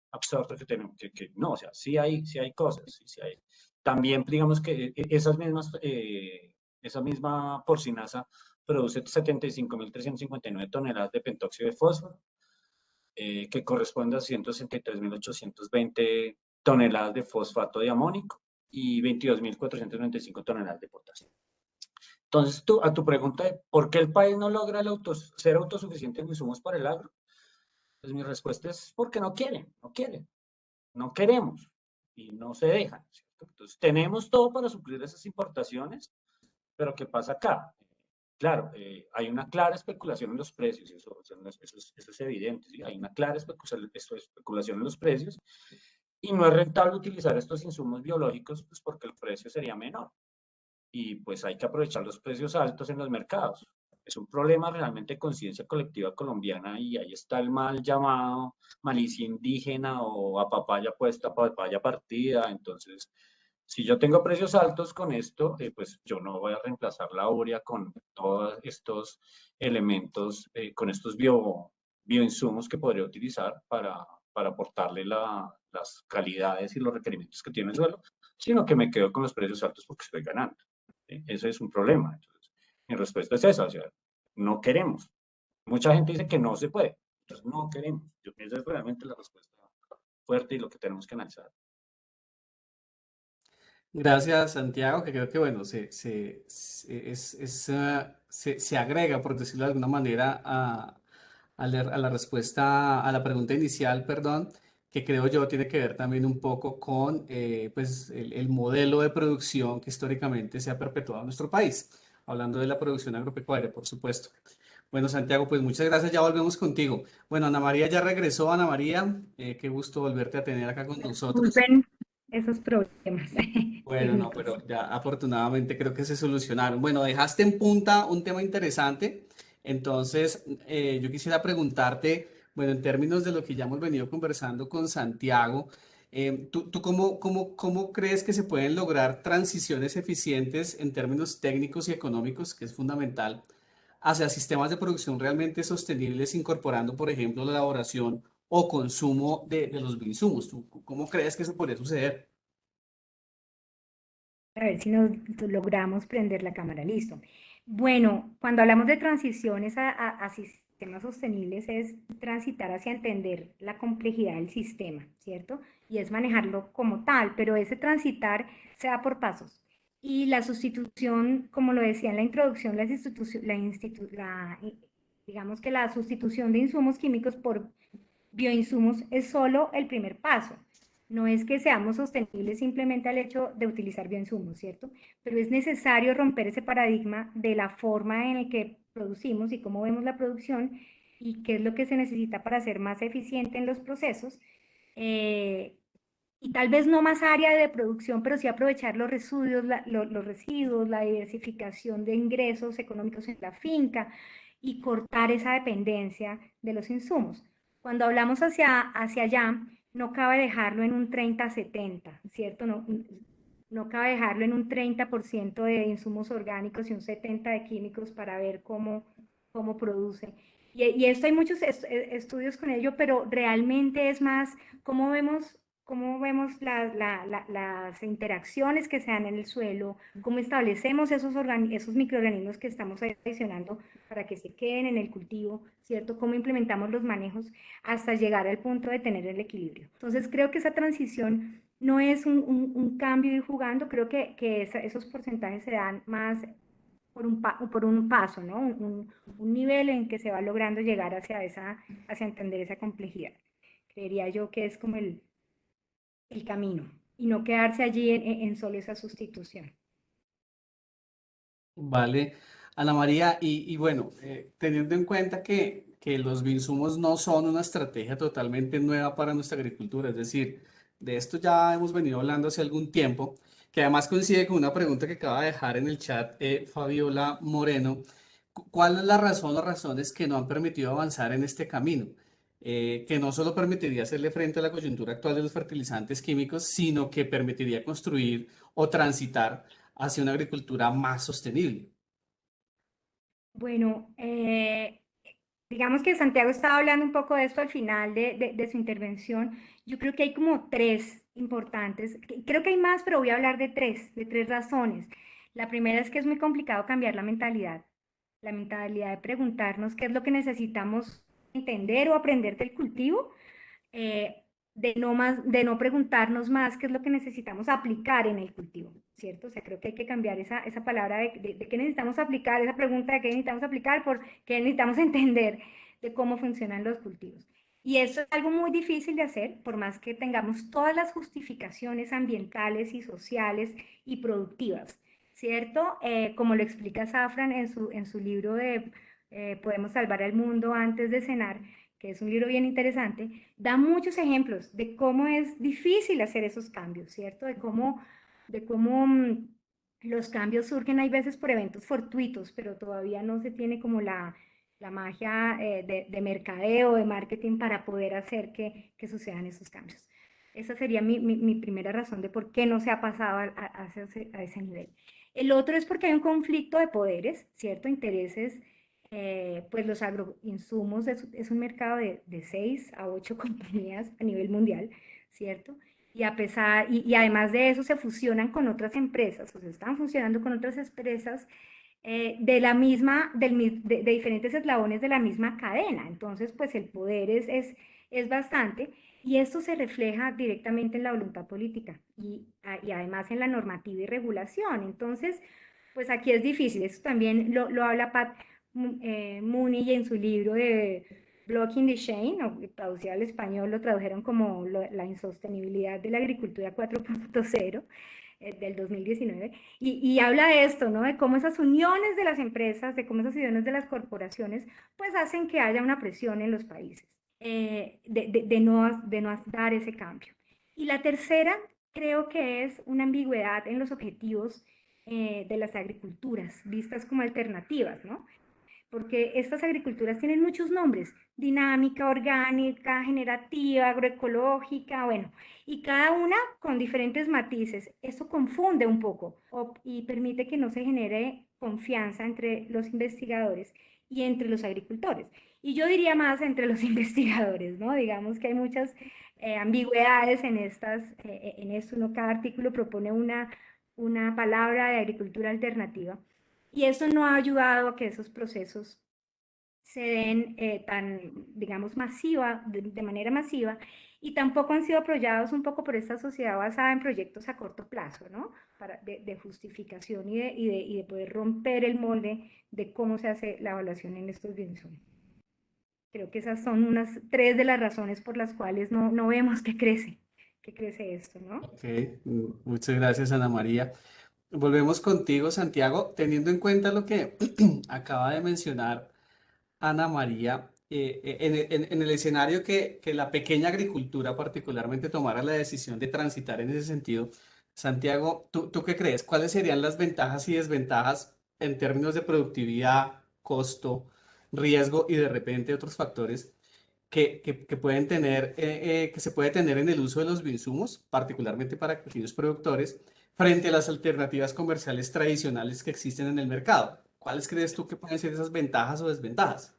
absorto, que tenemos, que no, o sea, sí hay cosas, sí hay. También, digamos que esa misma porcinaza produce 75.359 toneladas de pentóxido de fósforo, que corresponde a 163.820 toneladas de fosfato de amónico y 22.495 toneladas de potasio. Entonces, a tu pregunta de por qué el país no logra ser autosuficiente en insumos para el agro, pues mi respuesta es porque no quieren, no queremos y no se dejan, ¿cierto? Entonces, tenemos todo para suplir esas importaciones, pero ¿qué pasa acá? Claro, hay una clara especulación en los precios, eso es evidente, ¿sí? Hay una clara especulación en los precios y no es rentable utilizar estos insumos biológicos pues porque el precio sería menor y pues hay que aprovechar los precios altos en los mercados. Es un problema realmente de conciencia colectiva colombiana y ahí está el mal llamado malicia indígena o a papaya puesta, papaya partida. Entonces, si yo tengo precios altos con esto, pues yo no voy a reemplazar la urea con todos estos elementos, con estos bioinsumos que podría utilizar para aportarle las calidades y los requerimientos que tiene el suelo, sino que me quedo con los precios altos porque estoy ganando. Ese es un problema. Entonces, mi respuesta es esa, o sea, no queremos. Mucha gente dice que no se puede, entonces no queremos. Esa es realmente la respuesta fuerte y lo que tenemos que analizar. Gracias, Santiago, que creo que, bueno, se agrega, por decirlo de alguna manera, a la respuesta a la pregunta inicial, perdón, que creo yo tiene que ver también un poco con pues, el modelo de producción que históricamente se ha perpetuado en nuestro país, hablando de la producción agropecuaria, por supuesto. Bueno, Santiago, pues muchas gracias, ya volvemos contigo. Bueno, Ana María ya regresó. Ana María, qué gusto volverte a tener acá con nosotros. Disculpen esos problemas Bueno, no, técnicos. pero ya afortunadamente creo que se solucionaron. Bueno, dejaste en punta un tema interesante. Entonces, yo quisiera preguntarte, bueno, en términos de lo que ya hemos venido conversando con Santiago, ¿tú cómo crees que se pueden lograr transiciones eficientes en términos técnicos y económicos, que es fundamental, hacia sistemas de producción realmente sostenibles, incorporando, por ejemplo, la elaboración o consumo de los bioinsumos? ¿Tú cómo crees que eso podría suceder? A ver si nos logramos prender la cámara. Listo. Bueno, cuando hablamos de transiciones a sistemas sostenibles es transitar hacia entender la complejidad del sistema, ¿cierto? Y es manejarlo como tal, pero ese transitar se da por pasos. Y la sustitución, como lo decía en la introducción, digamos que la sustitución de insumos químicos por bioinsumos es solo el primer paso. No es que seamos sostenibles simplemente al hecho de utilizar bioinsumos, ¿cierto? Pero es necesario romper ese paradigma de la forma en la que producimos y cómo vemos la producción y qué es lo que se necesita para ser más eficiente en los procesos. Eh, y tal vez no más área de producción, pero sí aprovechar los residuos, la diversificación de ingresos económicos en la finca y cortar esa dependencia de los insumos. Cuando hablamos hacia allá, no cabe dejarlo en un 30-70, ¿cierto? No, no cabe dejarlo en un 30% de insumos orgánicos y un 70% de químicos para ver cómo produce. Y esto hay muchos estudios con ello, pero realmente es más cómo vemos las interacciones que se dan en el suelo, cómo establecemos esos microorganismos que estamos adicionando para que se queden en el cultivo, ¿cierto? Cómo implementamos los manejos hasta llegar al punto de tener el equilibrio. Entonces creo que esa transición no es un cambio ir jugando, creo que esos porcentajes se dan más por un paso, ¿no? Un nivel en que se va logrando llegar hacia entender esa complejidad. Creería yo que es como el camino y no quedarse allí en solo esa sustitución. Vale, Ana María, y bueno, teniendo en cuenta que los bioinsumos no son una estrategia totalmente nueva para nuestra agricultura, es decir, de esto ya hemos venido hablando hace algún tiempo, que además coincide con una pregunta que acaba de dejar en el chat Fabiola Moreno. ¿Cuál es la razón o razones que no han permitido avanzar en este camino? Que no solo permitiría hacerle frente a la coyuntura actual de los fertilizantes químicos, sino que permitiría construir o transitar hacia una agricultura más sostenible. Bueno, digamos que Santiago estaba hablando un poco de esto al final de su intervención. Yo creo que hay como tres importantes. Creo que hay más, pero voy a hablar de tres razones. La primera es que es muy complicado cambiar la mentalidad de preguntarnos qué es lo que necesitamos entender o aprender del cultivo, eh, de no preguntarnos más qué es lo que necesitamos aplicar en el cultivo, ¿cierto? O sea, creo que hay que cambiar esa palabra de qué necesitamos aplicar, esa pregunta de qué necesitamos aplicar por qué necesitamos entender de cómo funcionan los cultivos. Y eso es algo muy difícil de hacer, por más que tengamos todas las justificaciones ambientales y sociales y productivas, ¿cierto? Como lo explica Safran en su libro de Podemos salvar al mundo antes de cenar, que es un libro bien interesante, da muchos ejemplos de cómo es difícil hacer esos cambios, ¿cierto? De cómo los cambios surgen hay veces por eventos fortuitos, pero todavía no se tiene como la magia de mercadeo, de marketing para poder hacer que sucedan esos cambios. Esa sería mi primera razón de por qué no se ha pasado a ese nivel. El otro es porque hay un conflicto de poderes, ¿cierto? Intereses, pues los agroinsumos es un mercado de 6 a 8 compañías a nivel mundial, ¿cierto? Y además de eso se fusionan con otras empresas, o sea, están funcionando con otras empresas de diferentes eslabones de la misma cadena. Entonces, pues el poder es bastante y esto se refleja directamente en la voluntad política y además en la normativa y regulación. Entonces, pues aquí es difícil. Esto también lo habla Pat Mooney en su libro de Blocking the Chain, o traducido al español lo tradujeron como la insostenibilidad de la agricultura 4.0 del 2019, y habla de esto, ¿no? De cómo esas uniones de las empresas, de cómo esas uniones de las corporaciones, pues hacen que haya una presión en los países de no dar ese cambio. Y la tercera, creo que es una ambigüedad en los objetivos de las agriculturas, vistas como alternativas, ¿no? Porque estas agriculturas tienen muchos nombres: dinámica, orgánica, generativa, agroecológica, bueno, y cada una con diferentes matices. Eso confunde un poco y permite que no se genere confianza entre los investigadores y entre los agricultores. Y yo diría más entre los investigadores, ¿no? Digamos que hay muchas ambigüedades en esto, ¿no? Cada artículo propone una palabra de agricultura alternativa. Y eso no ha ayudado a que esos procesos se den digamos, de manera masiva, y tampoco han sido apoyados un poco por esta sociedad basada en proyectos a corto plazo, ¿no? De justificación y de poder romper el molde de cómo se hace la evaluación en estos bienes. Creo que esas son unas tres de las razones por las cuales no vemos que crece esto, ¿no? Ok, muchas gracias, Ana María. Volvemos contigo, Santiago, teniendo en cuenta lo que acaba de mencionar Ana María, en el escenario que la pequeña agricultura particularmente tomara la decisión de transitar en ese sentido. Santiago, ¿tú qué crees? ¿Cuáles serían las ventajas y desventajas en términos de productividad, costo, riesgo y de repente otros factores que pueden tener, que se puede tener en el uso de los bioinsumos, particularmente para pequeños productores, frente a las alternativas comerciales tradicionales que existen en el mercado? ¿Cuáles crees tú que pueden ser esas ventajas o desventajas?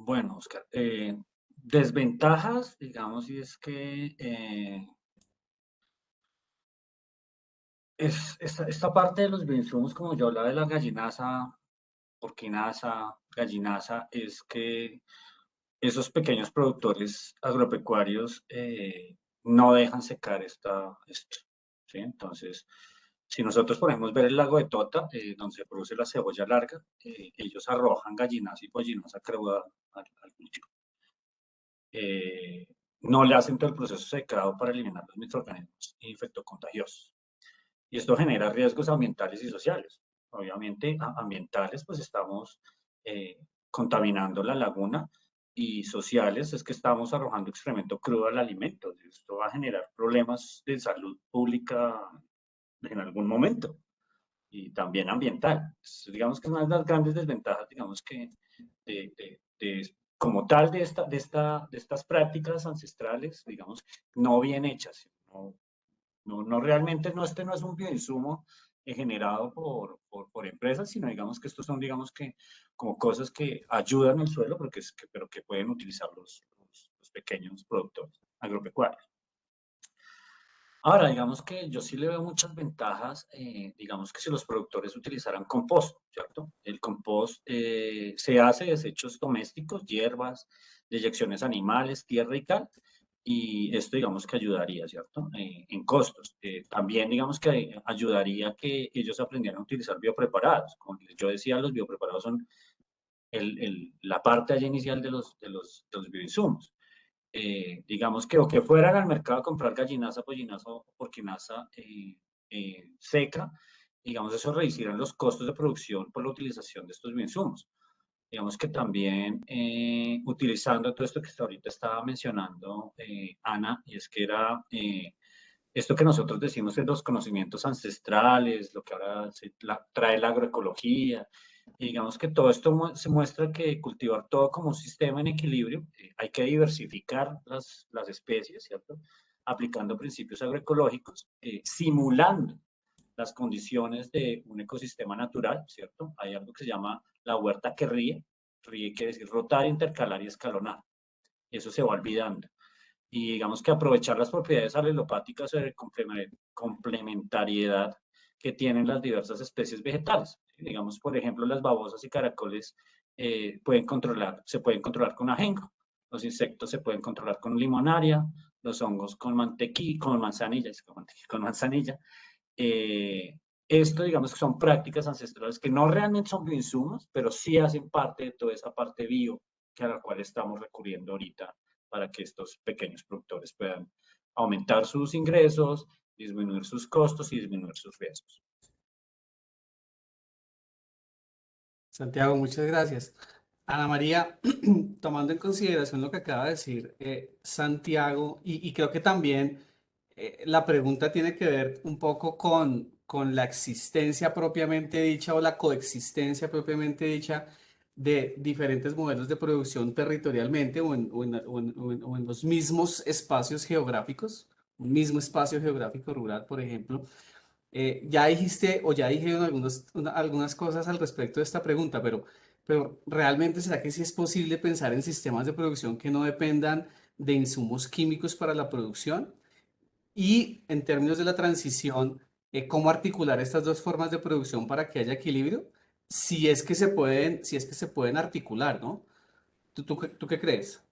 Bueno, Oscar, desventajas, digamos, y es que esta parte de los bioinsumos, como yo hablaba de la gallinaza, porquinaza, gallinaza, es que esos pequeños productores agropecuarios no dejan secar esto, ¿sí? Entonces, si nosotros podemos ver el lago de Tota, donde se produce la cebolla larga, ellos arrojan gallinaza y pollinaza cruda al cultivo. No le hacen todo el proceso secado para eliminar los microorganismos infectocontagiosos. Y esto genera riesgos ambientales y sociales. Obviamente, ambientales, pues estamos contaminando la laguna, y sociales es que estamos arrojando excremento crudo al alimento. Esto va a generar problemas de salud pública en algún momento, y también ambiental. Digamos que una de las grandes desventajas, digamos que como tal de estas prácticas ancestrales, digamos, no bien hechas. No realmente, este no es un bioinsumo generado por empresas, sino digamos que estos son, digamos que, como cosas que ayudan al suelo, pero que pueden utilizar los pequeños productores agropecuarios. Ahora, digamos que yo sí le veo muchas ventajas, digamos que si los productores utilizaran compost, ¿cierto? El compost se hace de desechos domésticos, hierbas, deyecciones animales, tierra y cal, y esto digamos que ayudaría, ¿cierto? En costos. También digamos que ayudaría que ellos aprendieran a utilizar biopreparados. Como yo decía, los biopreparados son la parte allá inicial de los bioinsumos. Digamos que, o que fueran al mercado a comprar gallinaza, pollinaza o porquinaza seca, digamos, eso reducirán los costos de producción por la utilización de estos bioinsumos. Digamos que también utilizando todo esto que ahorita estaba mencionando Ana, y es que era esto que nosotros decimos de los conocimientos ancestrales, lo que ahora trae la agroecología, y digamos que todo esto se muestra que cultivar todo como un sistema en equilibrio, hay que diversificar las especies, ¿cierto? Aplicando principios agroecológicos, simulando las condiciones de un ecosistema natural, ¿cierto? Hay algo que se llama la huerta que ríe quiere decir rotar, intercalar y escalonar. Eso se va olvidando, y digamos que aprovechar las propiedades alelopáticas o de complementariedad que tienen las diversas especies vegetales. Digamos, por ejemplo, las babosas y caracoles se pueden controlar con ajenjo, los insectos se pueden controlar con limonaria, los hongos con manzanilla. Esto, digamos que son prácticas ancestrales que no realmente son bioinsumos, pero sí hacen parte de toda esa parte bio a la cual estamos recurriendo ahorita para que estos pequeños productores puedan aumentar sus ingresos, disminuir sus costos y disminuir sus riesgos. Santiago, muchas gracias. Ana María, tomando en consideración lo que acaba de decir Santiago, y creo que también la pregunta tiene que ver un poco con la existencia propiamente dicha o la coexistencia propiamente dicha de diferentes modelos de producción territorialmente o en los mismos espacios geográficos, un mismo espacio geográfico rural, por ejemplo. Ya dijiste o ya dijeron algunas cosas al respecto de esta pregunta, pero ¿realmente será que sí es posible pensar en sistemas de producción que no dependan de insumos químicos para la producción? Y en términos de la transición, ¿cómo articular estas dos formas de producción para que haya equilibrio? Si es que se pueden articular, ¿no? ¿Tú qué crees?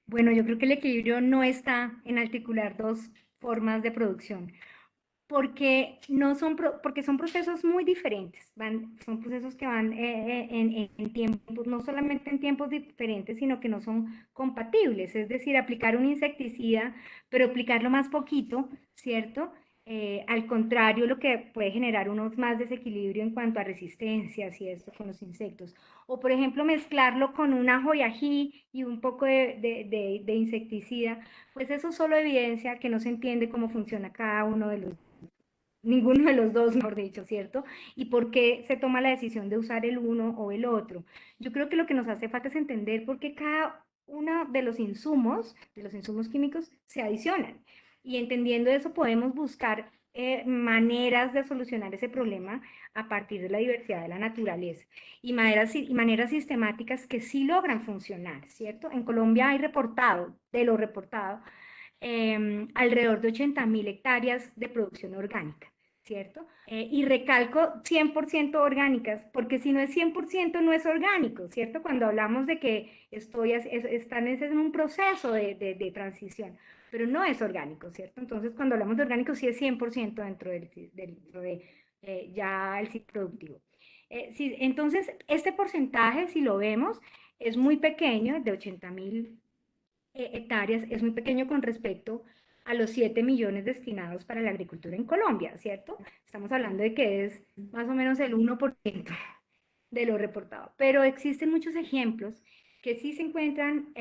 Bueno, yo creo que el equilibrio no está en articular dos formas de producción, porque no son porque son procesos muy diferentes, son procesos que van en tiempos, no solamente en tiempos diferentes, sino que no son compatibles, es decir, aplicar un insecticida, pero aplicarlo más poquito, ¿cierto? Al contrario, lo que puede generar unos más desequilibrio en cuanto a resistencias y esto con los insectos. O, por ejemplo, mezclarlo con un ajo y ají y un poco de insecticida, pues eso solo evidencia que no se entiende cómo funciona cada uno de los, ninguno de los dos, mejor dicho, ¿cierto? Y por qué se toma la decisión de usar el uno o el otro. Yo creo que lo que nos hace falta es entender por qué cada uno de los insumos químicos se adicionan. y entendiendo eso podemos buscar maneras de solucionar ese problema a partir de la diversidad de la naturaleza y maneras sistemáticas que sí logran funcionar, ¿cierto? En Colombia hay reportado, de lo reportado, alrededor de 80.000 hectáreas de producción orgánica, ¿cierto? Y recalco 100% orgánicas, porque si no es 100% no es orgánico, ¿cierto? Cuando hablamos de que están en un proceso de transición, pero no es orgánico, ¿cierto? Entonces, cuando hablamos de orgánico, sí es 100% dentro de ya el ciclo productivo. Sí, entonces, este porcentaje, si lo vemos, es muy pequeño, de 80.000 hectáreas, es muy pequeño con respecto a los 7 millones destinados para la agricultura en Colombia, ¿cierto? Estamos hablando de que es más o menos el 1% de lo reportado, pero existen muchos ejemplos que sí se encuentran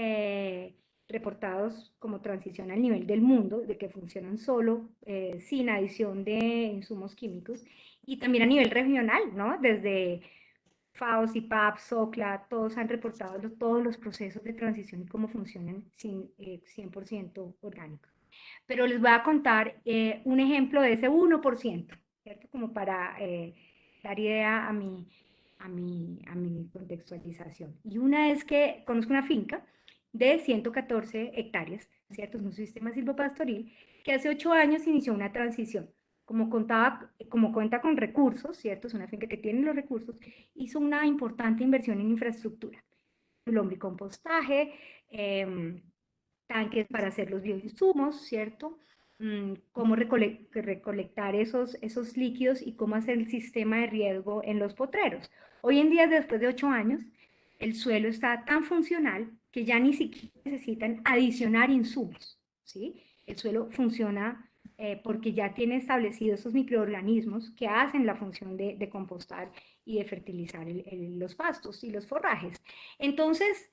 reportados como transición al nivel del mundo, de que funcionan solo, sin adición de insumos químicos, y también a nivel regional, ¿no? Desde FAO, CIPAP, SOCLA, todos han reportado todos los procesos de transición y cómo funcionan sin 100% orgánicos. Pero les voy a contar un ejemplo de ese 1%, ¿cierto? Como para dar idea a mi contextualización. Y una es que conozco una finca de 114 hectáreas, ¿cierto? Es un sistema silvopastoril que hace 8 años inició una transición. Como cuenta con recursos, ¿cierto? Es una finca que tiene los recursos, hizo una importante inversión en infraestructura, lombricompostaje, tanques para hacer los bioinsumos, ¿cierto? Cómo recolectar esos líquidos y cómo hacer el sistema de riego en los potreros. Hoy en día, después de 8 años, el suelo está tan funcional que ya ni siquiera necesitan adicionar insumos, ¿sí? El suelo funciona porque ya tiene establecidos esos microorganismos que hacen la función de compostar y de fertilizar los pastos y los forrajes. Entonces,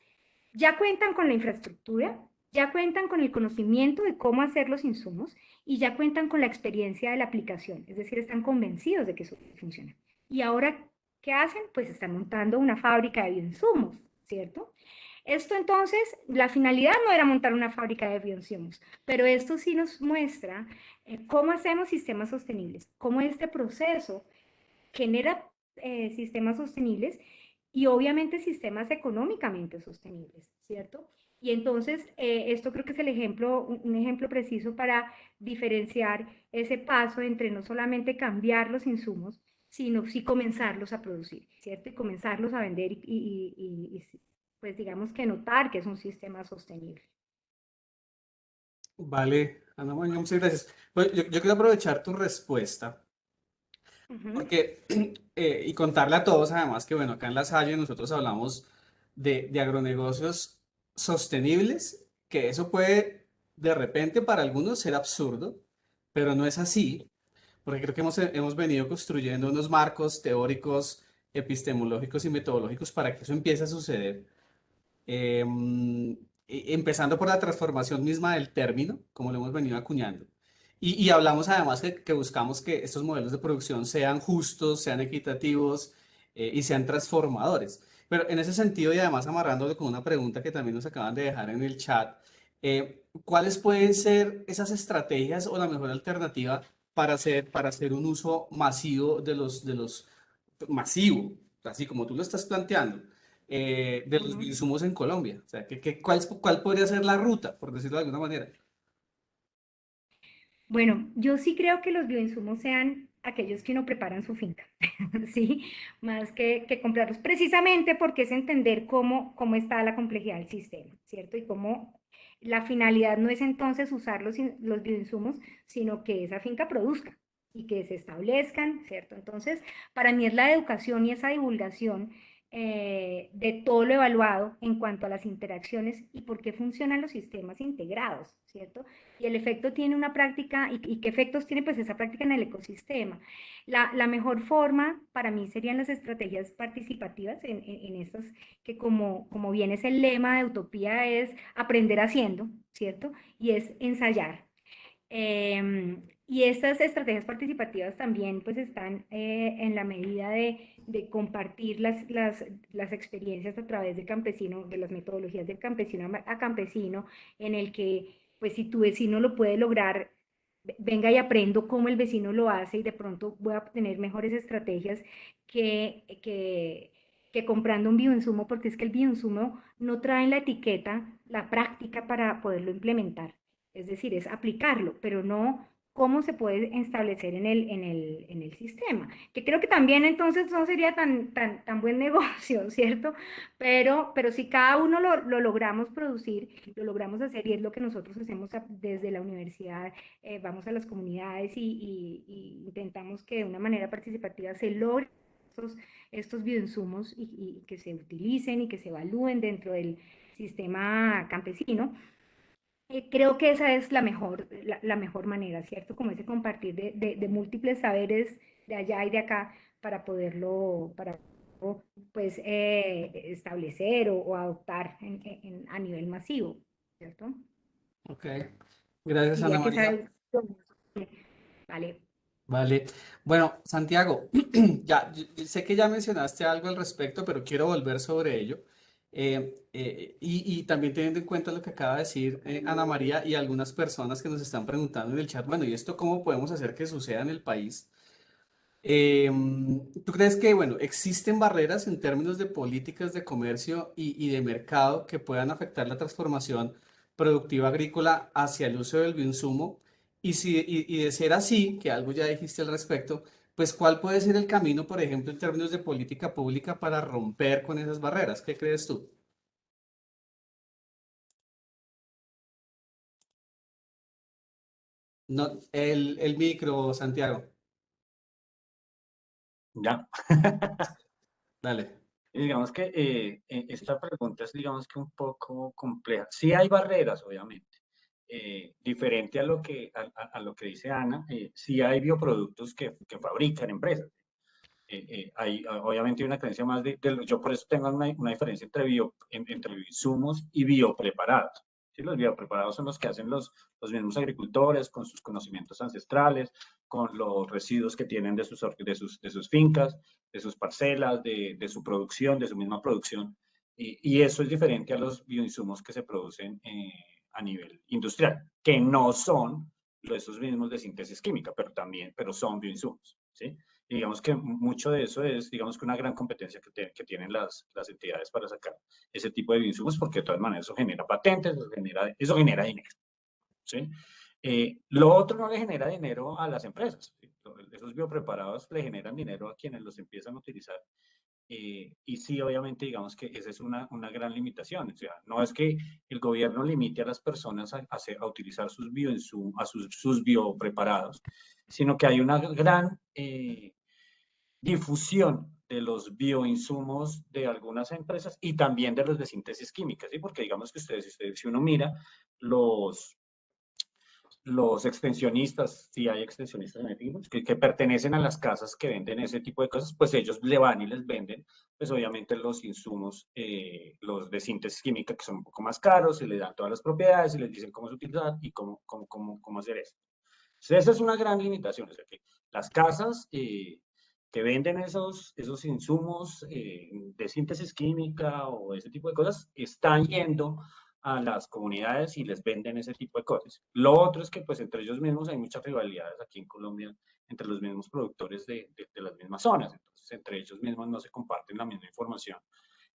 ya cuentan con la infraestructura, ya cuentan con el conocimiento de cómo hacer los insumos y ya cuentan con la experiencia de la aplicación, es decir, están convencidos de que eso funciona. Y ahora, ¿qué hacen? Pues están montando una fábrica de bioinsumos, ¿cierto? Esto entonces, la finalidad no era montar una fábrica de bioinsumos, pero esto sí nos muestra cómo hacemos sistemas sostenibles, cómo este proceso genera sistemas sostenibles y obviamente sistemas económicamente sostenibles, ¿cierto? Y entonces, esto creo que es un ejemplo preciso para diferenciar ese paso entre no solamente cambiar los insumos, sino sí comenzarlos a producir, ¿cierto? Y comenzarlos a vender pues digamos que notar que es un sistema sostenible. Vale, Ana María, muchas gracias. Pues yo quiero aprovechar tu respuesta Ujú, porque, y contarle a todos además que, bueno, acá en La Salle nosotros hablamos de agronegocios sostenibles, que eso puede de repente para algunos ser absurdo, pero no es así, porque creo que hemos venido construyendo unos marcos teóricos, epistemológicos y metodológicos para que eso empiece a suceder. Empezando por la transformación misma del término, como lo hemos venido acuñando. Y hablamos además que buscamos que estos modelos de producción sean justos, sean equitativos y sean transformadores. Pero en ese sentido, y además amarrándolo con una pregunta que también nos acaban de dejar en el chat, ¿cuáles pueden ser esas estrategias o la mejor alternativa para hacer un uso masivo masivo, así como tú lo estás planteando, de los ujú. bioinsumos en Colombia? O sea, ¿cuál podría ser la ruta, por decirlo de alguna manera? Bueno, yo sí creo que los bioinsumos sean aquellos que uno prepara en su finca, ¿sí? Más que comprarlos, precisamente porque es entender cómo está la complejidad del sistema, ¿cierto? Y cómo la finalidad no es entonces usar los bioinsumos, sino que esa finca produzca y que se establezcan, ¿cierto? Entonces, para mí es la educación y esa divulgación de todo lo evaluado en cuanto a las interacciones y por qué funcionan los sistemas integrados, ¿cierto? Y el efecto tiene una práctica, y qué efectos tiene pues esa práctica en el ecosistema. La mejor forma para mí serían las estrategias participativas en estas, que como bien es el lema de Utopía, es aprender haciendo, ¿cierto? Y es ensayar. Y estas estrategias participativas también pues están en la medida de compartir las experiencias a través de campesino, de las metodologías del campesino a campesino, en el que pues si tu vecino lo puede lograr venga y aprendo cómo el vecino lo hace y de pronto voy a obtener mejores estrategias que comprando un bioinsumo, porque es que el bioinsumo no trae en la etiqueta la práctica para poderlo implementar. Es decir, es aplicarlo, pero no cómo se puede establecer en el sistema. Que creo que también entonces no sería tan buen negocio, ¿cierto? Pero si cada uno lo logramos producir, lo logramos hacer, y es lo que nosotros hacemos desde la universidad, vamos a las comunidades y intentamos que de una manera participativa se logren estos bioinsumos y que se utilicen y que se evalúen dentro del sistema campesino. Creo que esa es la mejor manera, ¿cierto? Como ese compartir de múltiples saberes de allá y de acá para poderlo, pues, establecer o adoptar a nivel masivo, ¿cierto? Ok, gracias Ana Diría que esa María. es, vale. Vale. Bueno, Santiago, ya yo sé que ya mencionaste algo al respecto, pero quiero volver sobre ello. Y también teniendo en cuenta lo que acaba de decir Ana María y algunas personas que nos están preguntando en el chat, bueno, ¿y esto cómo podemos hacer que suceda en el país? ¿Tú crees que, bueno, existen barreras en términos de políticas de comercio y de mercado que puedan afectar la transformación productiva agrícola hacia el uso del bioinsumo? Y de ser así, que algo ya dijiste al respecto, pues ¿cuál puede ser el camino, por ejemplo, en términos de política pública para romper con esas barreras? ¿Qué crees tú? No, el micro, Santiago. Ya. Dale. Y digamos que esta pregunta es, digamos que un poco compleja. Sí hay barreras, obviamente. Diferente a lo a lo que dice Ana, sí hay bioproductos que fabrican empresas. Hay obviamente una creencia más yo por eso tengo una diferencia entre bioinsumos y biopreparados. ¿Sí? Los biopreparados son los que hacen los mismos agricultores con sus conocimientos ancestrales, con los residuos que tienen de sus fincas, de sus parcelas, de su producción, de su misma producción. Y eso es diferente a los bioinsumos que se producen a nivel industrial, que no son esos mismos de síntesis química, pero son bioinsumos. ¿Sí? Y digamos que mucho de eso es, digamos que una gran competencia que tienen las entidades para sacar ese tipo de insumos, porque de todas maneras eso genera patentes, eso genera dinero. ¿Sí? Lo otro no le genera dinero a las empresas. ¿Sí? Esos biopreparados le generan dinero a quienes los empiezan a utilizar. Y sí, obviamente, digamos que esa es una gran limitación. O sea, no es que el gobierno limite a las personas a utilizar sus biopreparados, sino que hay una gran difusión de los bioinsumos de algunas empresas y también de los de síntesis química, ¿sí? Porque digamos que si uno mira los, los extensionistas, si hay extensionistas genéticos, que pertenecen a las casas que venden ese tipo de cosas, pues ellos le van y les venden, pues obviamente los insumos, los de síntesis química, que son un poco más caros, y le dan todas las propiedades y les dicen cómo se utilizar y cómo hacer eso. Entonces, esa es una gran limitación, o sea que las casas que venden esos insumos de síntesis química o ese tipo de cosas están yendo a las comunidades y les venden ese tipo de cosas. Lo otro es que pues entre ellos mismos hay muchas rivalidades aquí en Colombia entre los mismos productores de las mismas zonas, entonces entre ellos mismos no se comparten la misma información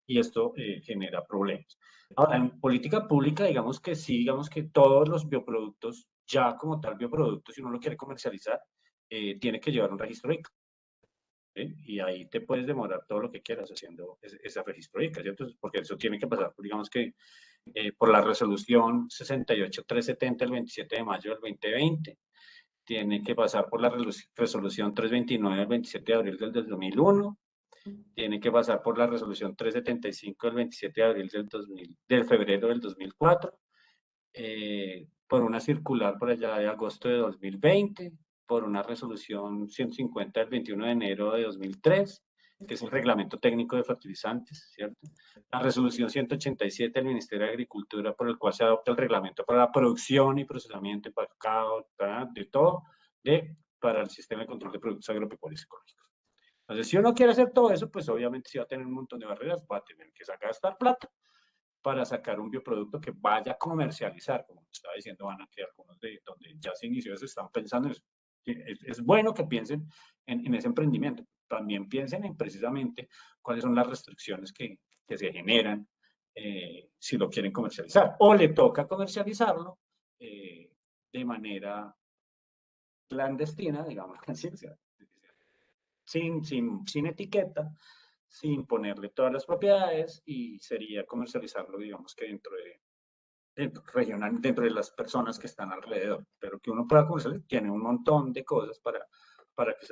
y esto genera problemas. Ahora, en política pública, digamos que sí, digamos que todos los bioproductos, ya como tal bioproducto, si uno lo quiere comercializar, tiene que llevar un registro ICA. ¿Sí? Y ahí te puedes demorar todo lo que quieras haciendo ese registro ICA, ¿cierto? Porque eso tiene que pasar, digamos que por la resolución 68370 el 27 de mayo del 2020, tiene que pasar por la resolución 329 del 27 de abril del 2001, tiene que pasar por la resolución 375 del 27 de abril del febrero del 2004, por una circular por allá de agosto de 2020, por una resolución 150 del 21 de enero de 2003, que es el reglamento técnico de fertilizantes, ¿cierto? La resolución 187 del Ministerio de Agricultura, por el cual se adopta el reglamento para la producción y procesamiento, empacado, de todo, para el sistema de control de productos agropecuarios ecológicos. Entonces, si uno quiere hacer todo eso, pues obviamente si va a tener un montón de barreras, va a tener que gastar plata para sacar un bioproducto que vaya a comercializar, como estaba diciendo Ana, que algunos donde ya se inició eso, están pensando en eso. Es bueno que piensen en ese emprendimiento. También piensen en precisamente cuáles son las restricciones que se generan si lo quieren comercializar. O le toca comercializarlo de manera clandestina, digamos así, sin etiqueta, sin ponerle todas las propiedades, y sería comercializarlo, digamos que regional, dentro de las personas que están alrededor. Pero que uno pueda comercializar, tiene un montón de cosas para que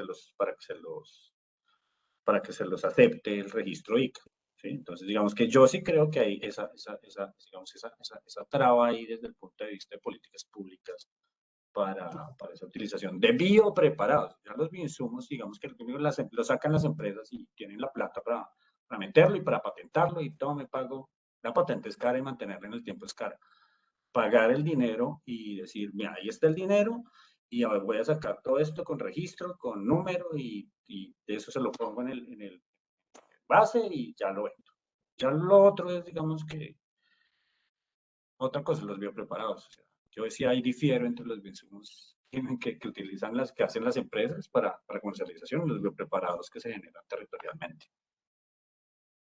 se los acepte el registro ICA. ¿Sí? Entonces, digamos que yo sí creo que hay esa traba ahí desde el punto de vista de políticas públicas para esa utilización de biopreparados. Ya los bioinsumos, digamos que lo sacan las empresas y tienen la plata para meterlo y para patentarlo, y todo me pago. La patente es cara y mantenerla en el tiempo es cara. Pagar el dinero y decir, mira, ahí está el dinero y voy a sacar todo esto con registro, con número, y eso se lo pongo en el base y ya lo vendo. Ya lo otro es, digamos que, otra cosa, los biopreparados. O sea, yo decía, ahí difiero entre los bioinsumos que utilizan que hacen las empresas para comercialización y los biopreparados que se generan territorialmente.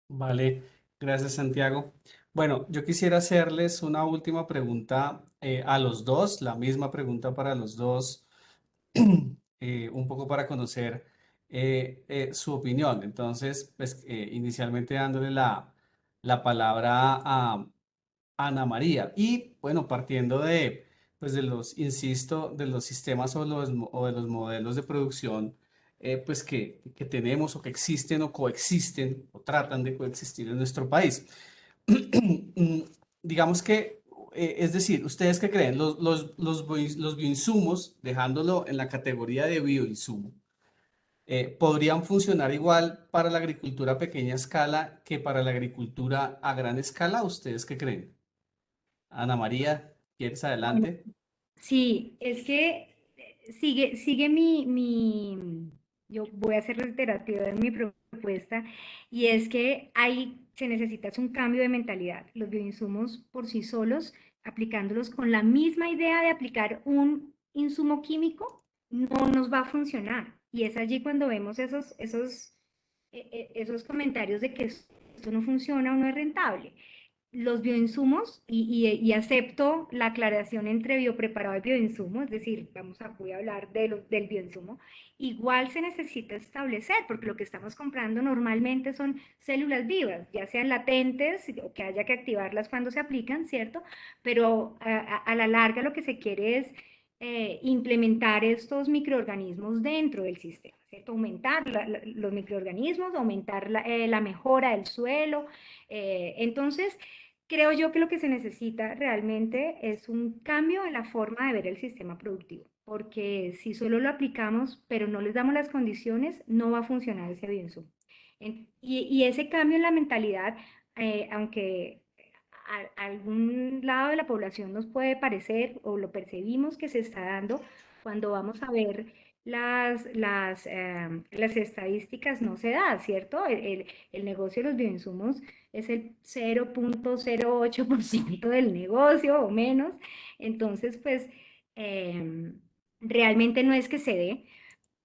Vale, gracias Santiago. Bueno, yo quisiera hacerles una última pregunta a los dos, la misma pregunta para los dos, un poco para conocer su opinión. Entonces, pues inicialmente dándole la palabra a Ana María. Y bueno, partiendo pues de los, insisto, de los sistemas o de los modelos de producción pues que tenemos o que existen o coexisten o tratan de coexistir en nuestro país. Mm, Digamos que, es decir, ¿ustedes qué creen? Los bioinsumos, dejándolo en la categoría de bioinsumo, ¿podrían funcionar igual para la agricultura a pequeña escala que para la agricultura a gran escala? ¿Ustedes qué creen? Ana María, ¿quieres Bueno, adelante? sí, es que sigue yo voy a ser reiterativa en mi propuesta, y es que se necesita es un cambio de mentalidad. Los bioinsumos por sí solos, aplicándolos con la misma idea de aplicar un insumo químico, no nos va a funcionar. Y es allí cuando vemos esos comentarios de que esto no funciona o no es rentable. Los bioinsumos, y acepto la aclaración entre biopreparado y bioinsumo, es decir, voy a hablar del bioinsumo, igual se necesita establecer, porque lo que estamos comprando normalmente son células vivas, ya sean latentes o que haya que activarlas cuando se aplican, ¿cierto? Pero a la larga lo que se quiere es implementar estos microorganismos dentro del sistema, ¿cierto? Aumentar los microorganismos, aumentar la mejora del suelo. Entonces, creo yo que lo que se necesita realmente es un cambio en la forma de ver el sistema productivo, porque si solo lo aplicamos, pero no les damos las condiciones, no va a funcionar ese bioinsumo. Y ese cambio en la mentalidad, aunque a algún lado de la población nos puede parecer o lo percibimos que se está dando, cuando vamos a ver las estadísticas no se da, ¿cierto? El negocio de los bioinsumos es el 0,08% del negocio o menos. Entonces, pues, realmente no es que se dé,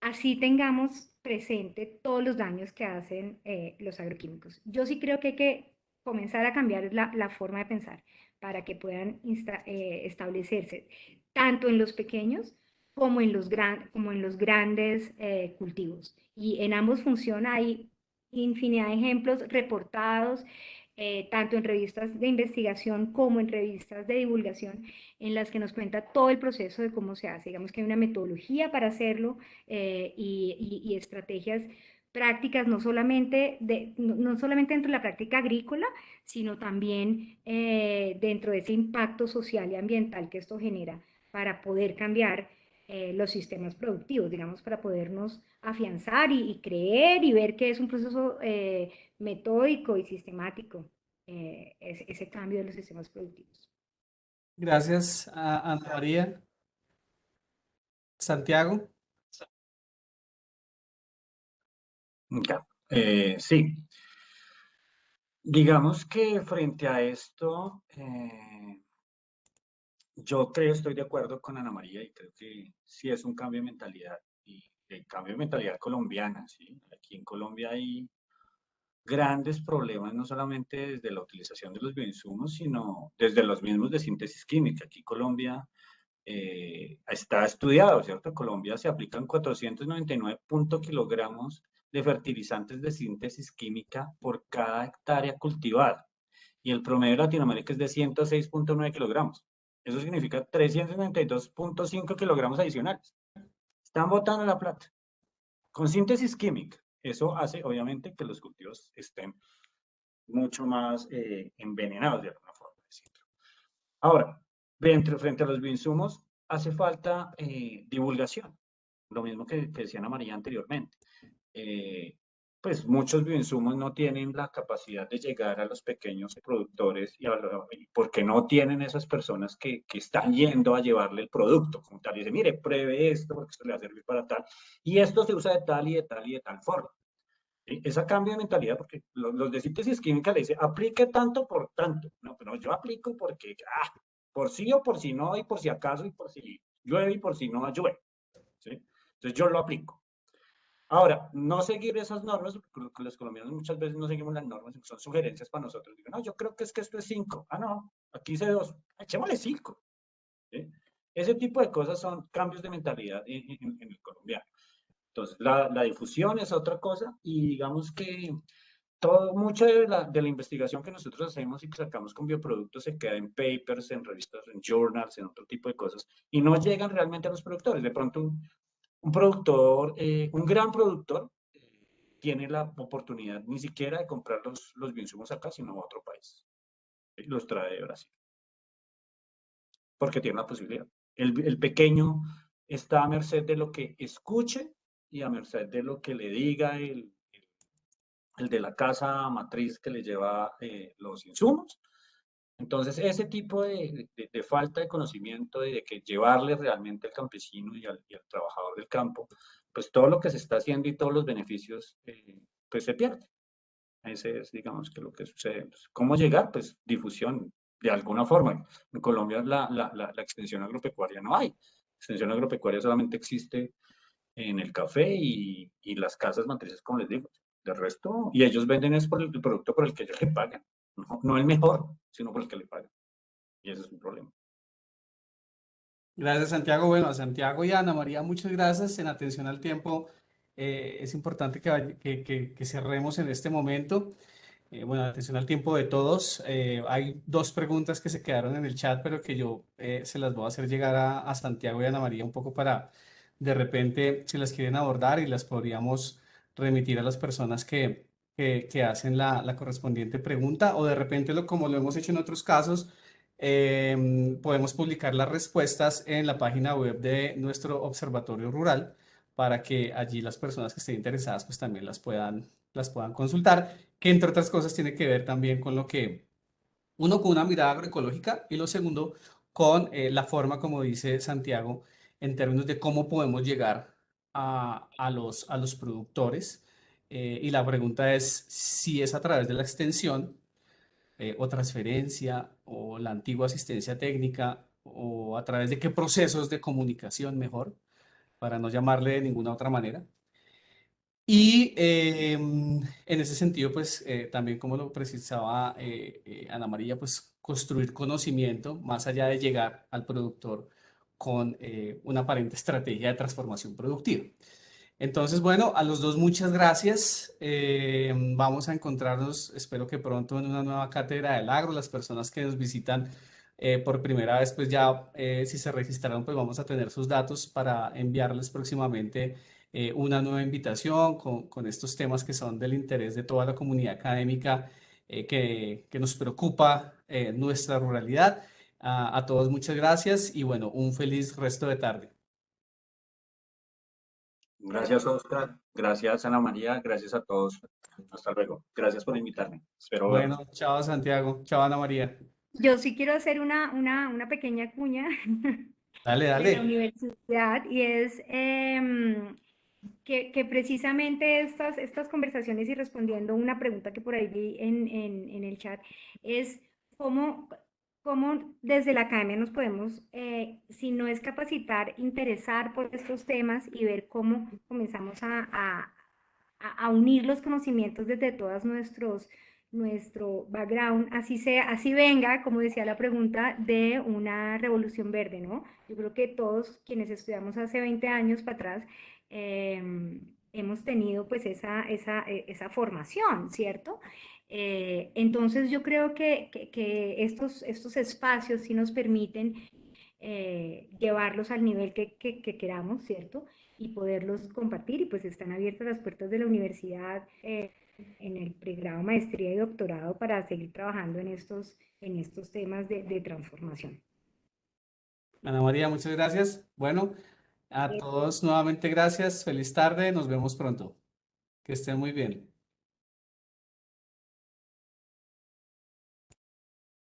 así tengamos presente todos los daños que hacen los agroquímicos. Yo sí creo que hay que comenzar a cambiar la forma de pensar para que puedan establecerse tanto en los pequeños como en los grandes cultivos. Y en ambos funciona, hay infinidad de ejemplos reportados, tanto en revistas de investigación como en revistas de divulgación, en las que nos cuenta todo el proceso de cómo se hace. Digamos que hay una metodología para hacerlo, y estrategias prácticas, no solamente dentro de la práctica agrícola, sino también dentro de ese impacto social y ambiental que esto genera para poder cambiar los sistemas productivos, digamos, para podernos afianzar y creer y ver que es un proceso metódico y sistemático, ese cambio de los sistemas productivos. Gracias a Ana María. Santiago. Ya. Sí, digamos que frente a esto, Yo creo, estoy de acuerdo con Ana María y creo que sí es un cambio de mentalidad y el cambio de mentalidad colombiana, ¿sí? Aquí en Colombia hay grandes problemas, no solamente desde la utilización de los bioinsumos, sino desde los mismos de síntesis química. Aquí Colombia está estudiado, ¿cierto? En Colombia se aplican 499 kilogramos de fertilizantes de síntesis química por cada hectárea cultivada y el promedio de Latinoamérica es de 106,9 kilogramos. Eso significa 392,5 kilogramos adicionales. Están botando la plata con síntesis química. Eso hace, obviamente, que los cultivos estén mucho más envenenados de alguna forma. Ahora, frente a los bioinsumos, hace falta divulgación. Lo mismo que decía Ana María anteriormente. Eh, pues muchos bioinsumos no tienen la capacidad de llegar a los pequeños productores y porque no tienen esas personas que están yendo a llevarle el producto como tal. Y dice, mire, pruebe esto porque esto le va a servir para tal. Y esto se usa de tal y de tal y de tal forma. ¿Sí? Esa cambio de mentalidad, porque los de síntesis química le dice, aplique tanto por tanto. No, pero yo aplico porque, por sí o por si no, y por si acaso, y por si llueve y por si no llueve. ¿Sí? Entonces yo lo aplico. Ahora, no seguir esas normas, porque los colombianos muchas veces no seguimos las normas, son sugerencias para nosotros. Digo, no, yo creo que es que esto es 5. Ah, no, aquí hice 2. Echémosle 5. ¿Sí? Ese tipo de cosas son cambios de mentalidad en el colombiano. Entonces, la difusión es otra cosa y digamos que mucho de la investigación que nosotros hacemos y que sacamos con bioproductos se queda en papers, en revistas, en journals, en otro tipo de cosas y no llegan realmente a los productores. De pronto, un productor, un gran productor, tiene la oportunidad ni siquiera de comprar los bioinsumos acá, sino a otro país. Los trae de Brasil, porque tiene la posibilidad. El pequeño está a merced de lo que escuche y a merced de lo que le diga el de la casa matriz que le lleva los insumos. Entonces, ese tipo de falta de conocimiento y de que llevarle realmente al campesino y al trabajador del campo, pues todo lo que se está haciendo y todos los beneficios, pues se pierde. Ese es, digamos, que lo que sucede. ¿Cómo llegar? Pues difusión, de alguna forma. En Colombia la extensión agropecuaria no hay. La extensión agropecuaria solamente existe en el café y las casas matrices, como les digo. De resto, y ellos venden es por el producto por el que ellos le pagan. No el mejor, sino por el que le pagan. Y ese es un problema. Gracias, Santiago. Bueno, a Santiago y a Ana María, muchas gracias. En atención al tiempo, es importante que cerremos en este momento. Bueno, atención al tiempo de todos. Hay dos preguntas que se quedaron en el chat, pero que yo se las voy a hacer llegar a Santiago y a Ana María un poco para, de repente, si las quieren abordar y las podríamos remitir a las personas que hacen la correspondiente pregunta, o de repente, como lo hemos hecho en otros casos, podemos publicar las respuestas en la página web de nuestro Observatorio Rural para que allí las personas que estén interesadas pues también las puedan consultar, que entre otras cosas tiene que ver también con lo que, uno, con una mirada agroecológica y lo segundo, con la forma, como dice Santiago, en términos de cómo podemos llegar a los productores. Y la pregunta es si es a través de la extensión o transferencia o la antigua asistencia técnica o a través de qué procesos de comunicación mejor, para no llamarle de ninguna otra manera. Y en ese sentido, pues también como lo precisaba Ana María, pues construir conocimiento más allá de llegar al productor con una aparente estrategia de transformación productiva. Entonces, bueno, a los dos muchas gracias. Vamos a encontrarnos, espero que pronto, en una nueva cátedra del agro. Las personas que nos visitan por primera vez, pues ya si se registraron, pues vamos a tener sus datos para enviarles próximamente una nueva invitación con estos temas que son del interés de toda la comunidad académica que nos preocupa nuestra ruralidad. A todos muchas gracias y bueno, un feliz resto de tarde. Gracias, Oscar. Gracias, Ana María. Gracias a todos. Hasta luego. Gracias por invitarme. Espero verlos. Bueno, chao Santiago, chao Ana María. Yo sí quiero hacer una pequeña cuña Dale, de la dale. universidad y es que precisamente estas conversaciones y respondiendo una pregunta que por ahí vi en el chat es cómo cómo desde la academia nos podemos, si no es capacitar, interesar por estos temas y ver cómo comenzamos a unir los conocimientos desde todos nuestro background, así sea, así venga, como decía la pregunta, de una revolución verde, ¿no? Yo creo que todos quienes estudiamos hace 20 años para atrás, hemos tenido pues esa formación, ¿cierto? Entonces yo creo que estos espacios sí nos permiten llevarlos al nivel que queramos, ¿cierto? Y poderlos compartir y pues están abiertas las puertas de la universidad en el pregrado, maestría y doctorado para seguir trabajando en estos temas de transformación. Ana María, muchas gracias. Bueno, a todos nuevamente gracias. Feliz tarde. Nos vemos pronto. Que estén muy bien.